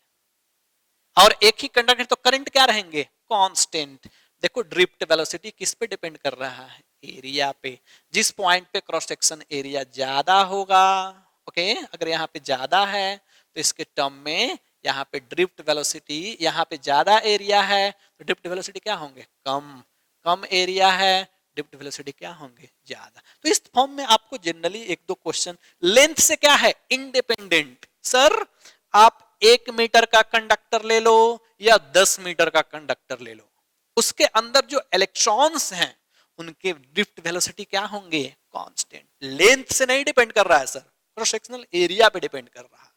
और एक ही कंडक्टर तो करंट क्या रहेंगे? कांस्टेंट। देखो ड्रिफ्ट वेलोसिटी किस पे डिपेंड कर रहा है? एरिया पे। जिस पॉइंट पे क्रॉस सेक्शन एरिया ज्यादा होगा, ओके, अगर यहाँ पे ज्यादा है तो इसके टर्म में यहाँ पे ड्रिफ्ट वेलोसिटी, यहाँ पे ज्यादा एरिया है तो ड्रिफ्ट वेलोसिटी क्या होंगे? कम। कम एरिया है, ड्रिफ्ट वेलोसिटी क्या होंगे? ज्यादा। तो इस फॉर्म में आपको जनरली एक दो क्वेश्चन, लेंथ से क्या है? इंडिपेंडेंट। सर आप 1 मीटर का कंडक्टर ले लो या 10 मीटर का कंडक्टर ले लो, उसके अंदर जो इलेक्ट्रॉन्स हैं उनके ड्रिफ्ट वेलोसिटी क्या होंगे? कांस्टेंट। लेंथ से नहीं डिपेंड कर रहा है सर, क्रॉस सेक्शनल एरिया पे डिपेंड कर रहा है।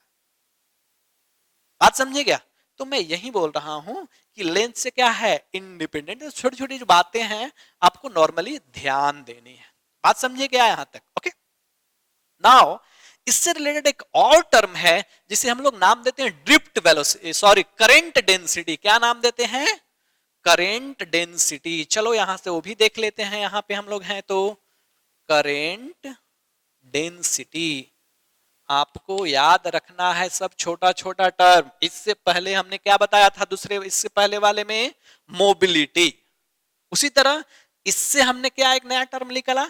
बात समझे क्या? तो मैं यही बोल रहा हूं कि लेंथ से क्या है? इंडिपेंडेंट। छोटी छोटी जो बातें हैं आपको नॉर्मली ध्यान देनी है। बात समझे क्या यहां तक? ओके, नाउ इससे रिलेटेड एक और टर्म है जिसे हम लोग नाम देते हैं drift velocity, sorry current density. क्या नाम देते हैं? Current density. चलो यहां से वो भी देख लेते हैं, यहां पे हम लोग हैं तो करंट डेंसिटी। आपको याद रखना है सब छोटा छोटा टर्म। इससे पहले हमने क्या बताया था दूसरे, इससे पहले वाले में? मोबिलिटी। उसी तरह इससे हमने क्या एक नया टर्म निकाला?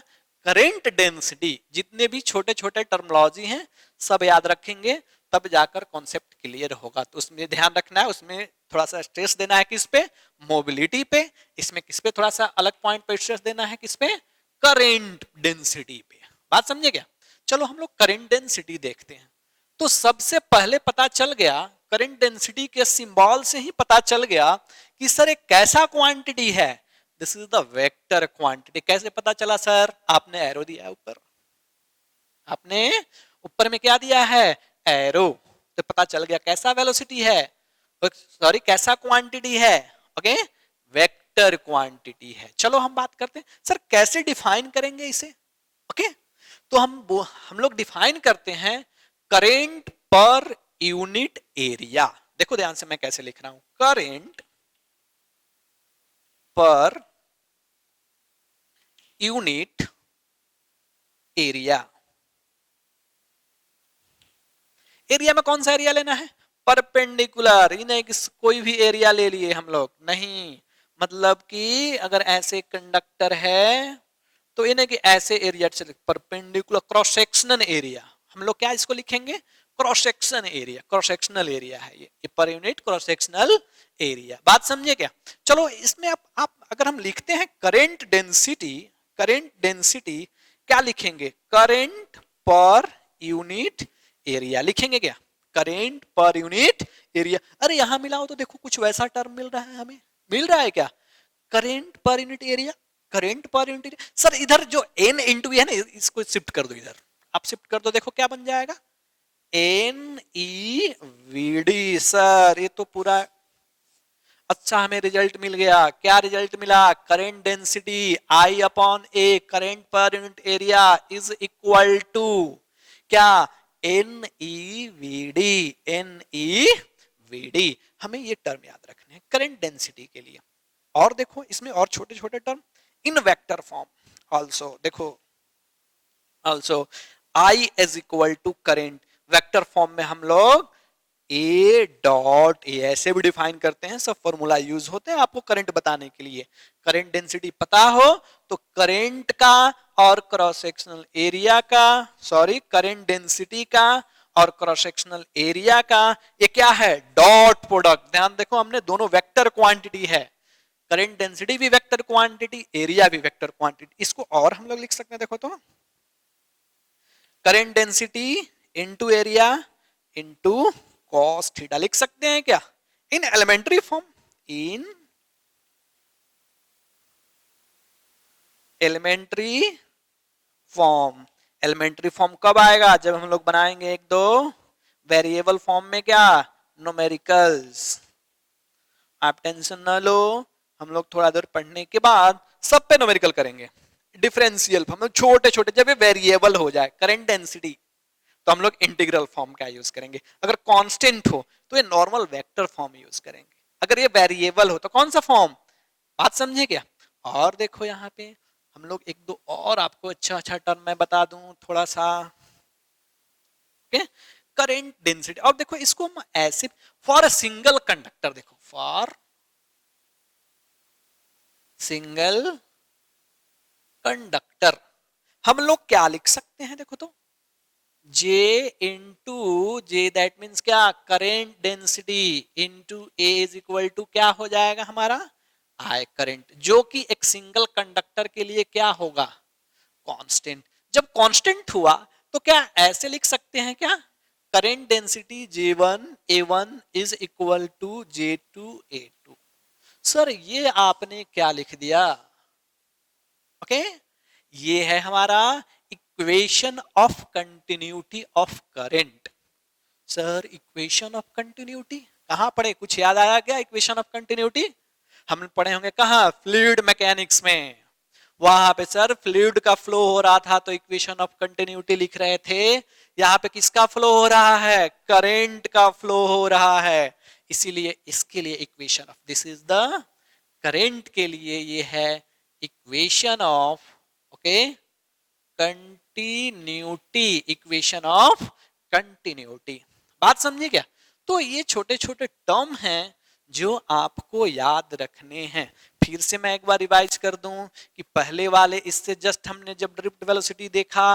Current density. जितने भी छोटे छोटे टर्मोलॉजी हैं सब याद रखेंगे, तब जाकर कॉन्सेप्ट क्लियर होगा। तो उसमें ध्यान रखना है, उसमें थोड़ा सा स्ट्रेस देना है किस पे? मोबिलिटी पे। इसमें किस पे थोड़ा सा अलग पॉइंट पे स्ट्रेस देना है? किस पे? करंट डेंसिटी पे। बात समझे क्या? चलो हम लोग करंट डेंसिटी देखते हैं। तो सबसे पहले पता चल गया, करंट डेंसिटी के सिंबल से ही पता चल गया कि सर एक कैसा क्वांटिटी है? This is the vector quantity. कैसे पता चला सर? आपने एरो दिया है ऊपर, आपने ऊपर में क्या दिया है? एरो। तो पता चल गया कैसा वेलोसिटी है, सॉरी कैसा क्वांटिटी है? ओके, वेक्टर क्वांटिटी है। चलो हम बात करते हैं सर कैसे डिफाइन करेंगे इसे। ओके, तो हम लोग डिफाइन करते हैं करंट पर यूनिट एरिया। देखो ध्यान से मैं कैसे लिख रहा हूं, current per unit area. Area में कौन सा एरिया लेना है? परपेंडिकुलर। ये नहीं कि कोई भी एरिया ले लिए हम लोग, नहीं। मतलब कि अगर ऐसे कंडक्टर है तो ये नहीं कि ऐसे एरिया से, परपेंडिकुलर क्रॉस सेक्शनल एरिया। हम लोग क्या इसको लिखेंगे? Cross section area. Cross sectional area है ये per unit cross sectional area. बात समझे क्या? चलो इसमें आप अगर हम लिखते हैं करंट डेंसिटी, करंट डेंसिटी क्या लिखेंगे? करंट पर यूनिट एरिया लिखेंगे क्या? Current per unit area. अरे यहां मिलाओ तो देखो कुछ वैसा टर्म मिल रहा है, हमें मिल रहा है क्या? Current per unit area, current per unit area. Sir इधर जो n इंटू है ना, इसको शिफ्ट कर दो, इधर आप शिफ्ट कर दो, देखो क्या बन जाएगा? N E V D. Sir ये तो पूरा अच्छा हमें रिजल्ट मिल गया। क्या रिजल्ट मिला? Current density I upon A, current per unit area is equal to क्या? N E V D. N E V D. हमें ये टर्म याद रखने हैं करंट डेंसिटी के लिए। और देखो इसमें और छोटे छोटे term in vector form also. देखो also I is equal to current, vector form में हम लोग ए डॉट ए ऐसे भी डिफाइन करते हैं। सब फॉर्मूला यूज होते हैं आपको करंट बताने के लिए। करंट डेंसिटी पता हो तो करंट का और क्रॉस सेक्शनल एरिया का, सॉरी करंट डेंसिटी का और क्रॉस सेक्शनल एरिया का, ये क्या है, डॉट प्रोडक्ट। ध्यान देखो हमने दोनों वेक्टर क्वांटिटी है, करंट डेंसिटी भी वेक्टर क्वांटिटी, एरिया भी वेक्टर क्वांटिटी। इसको और हम लोग लिख सकते हैं, देखो तो current density into area into cos theta लिख सकते हैं क्या, in elementary form, in elementary form. Elementary form कब आएगा, जब हम लोग बनाएंगे एक दो वेरिएबल फॉर्म में क्या, न्यूमेरिकल्स। आप टेंशन ना लो, हम लोग थोड़ा देर पढ़ने के बाद सब पे न्यूमेरिकल करेंगे। डिफरेंशियल हम लोग छोटे छोटे, जब ये वेरिएबल हो जाए करंट डेंसिटी तो हम लोग इंटीग्रल फॉर्म का यूज करेंगे, अगर कांस्टेंट हो तो ये नॉर्मल वेक्टर फॉर्म यूज करेंगे, अगर ये वेरिएबल हो तो कौन सा फॉर्म, बात समझे क्या। और देखो यहाँ पे हम लोग एक दो और आपको अच्छा अच्छा टर्म मैं बता दूं थोड़ा सा, करेंट डेंसिटी। और देखो इसको हम ऐसे, फॉर अ सिंगल कंडक्टर, देखो फॉर सिंगल कंडक्टर हम लोग क्या लिख सकते हैं, देखो तो J into J, that means क्या, current density into A is equal to क्या हो जाएगा हमारा, आई करंट, जो कि एक सिंगल कंडक्टर के लिए क्या होगा, कांस्टेंट। जब कांस्टेंट हुआ तो क्या ऐसे लिख सकते हैं क्या, current density J1 A1 is equal to J2 A2। Sir ये आपने क्या लिख दिया, ओके ये है हमारा equation of continuity of current. Sir equation of continuity कहां पढ़े, कुछ याद आया क्या, इक्वेशन ऑफ कंटिन्यूटी हम पढ़े होंगे कहां, फ्लूइड मैकेनिक्स में। वहां पे सर फ्लूइड का फ्लो हो रहा था तो इक्वेशन ऑफ कंटिन्यूटी लिख रहे थे, यहाँ पे किसका फ्लो हो रहा है, करंट का फ्लो हो रहा है, इसीलिए इसके लिए equation of, this is the current के लिए ये है equation of, okay continuity, equation of continuity. बात समझे क्या। तो ये छोटे छोटे टर्म हैं जो आपको याद रखने हैं। फिर से मैं एक बार रिवाइज कर दूं कि पहले वाले इससे जस्ट हमने जब ड्रिफ्ट वेलोसिटी देखा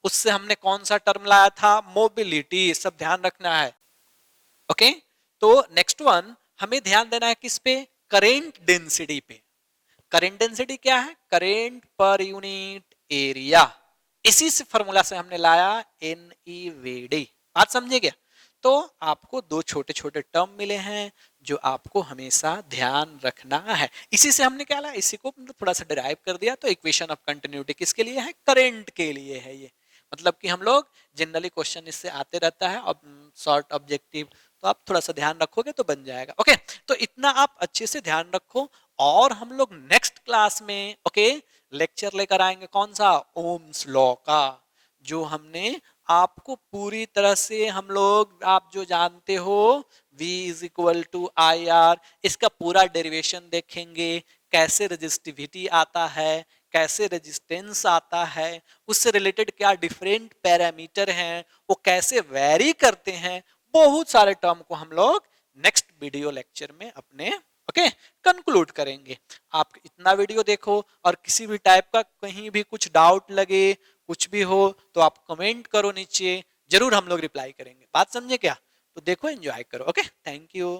उससे हमने कौन सा टर्म लाया था, मोबिलिटी, सब ध्यान रखना है, ओके। तो नेक्स्ट वन हमें ध्यान देना है किस पे, करेंट डेंसिटी पे। करेंट डेंसिटी क्या है, करेंट पर यूनिट एरिया, इसी से फॉर्मूला से हमने लाया NEVD। बात समझे क्या। तो आपको दो छोटे छोटे टर्म मिले हैं जो आपको हमेशा ध्यान रखना है, इसी से हमने क्या लाया, इसी को थोड़ा सा डिराइव कर दिया। तो इक्वेशन ऑफ कंटिन्यूटी किसके लिए है, करंट के लिए है ये, मतलब कि हम लोग जनरली क्वेश्चन इससे आते रहता है और शॉर्ट ऑब्जेक्टिव, तो आप थोड़ा सा ध्यान रखोगे तो बन जाएगा, ओके। तो इतना आप अच्छे से ध्यान रखो। और हम लोग नेक्स्ट क्लास में, ओके, लेक्चर लेकर आएंगे कौन सा, ओम्स लॉ का, जो हमने आपको पूरी तरह से हम लोग, आप जो जानते हो V is equal to I R, इसका पूरा डेरिवेशन देखेंगे, कैसे रेजिस्टिविटी आता है, कैसे रेजिस्टेंस आता है, उससे रिलेटेड क्या डिफरेंट पैरामीटर हैं, वो कैसे वैरी करते हैं, बहुत सारे टर्म को हम लोग नेक्स्ट वीडियो लेक्चर में अपने, ओके, कंक्लूड करेंगे। आप इतना वीडियो देखो और किसी भी टाइप का कहीं भी कुछ डाउट लगे, कुछ भी हो तो आप कमेंट करो नीचे, जरूर हम लोग रिप्लाई करेंगे। बात समझे क्या। तो देखो, एंजॉय करो, ओके, थैंक यू।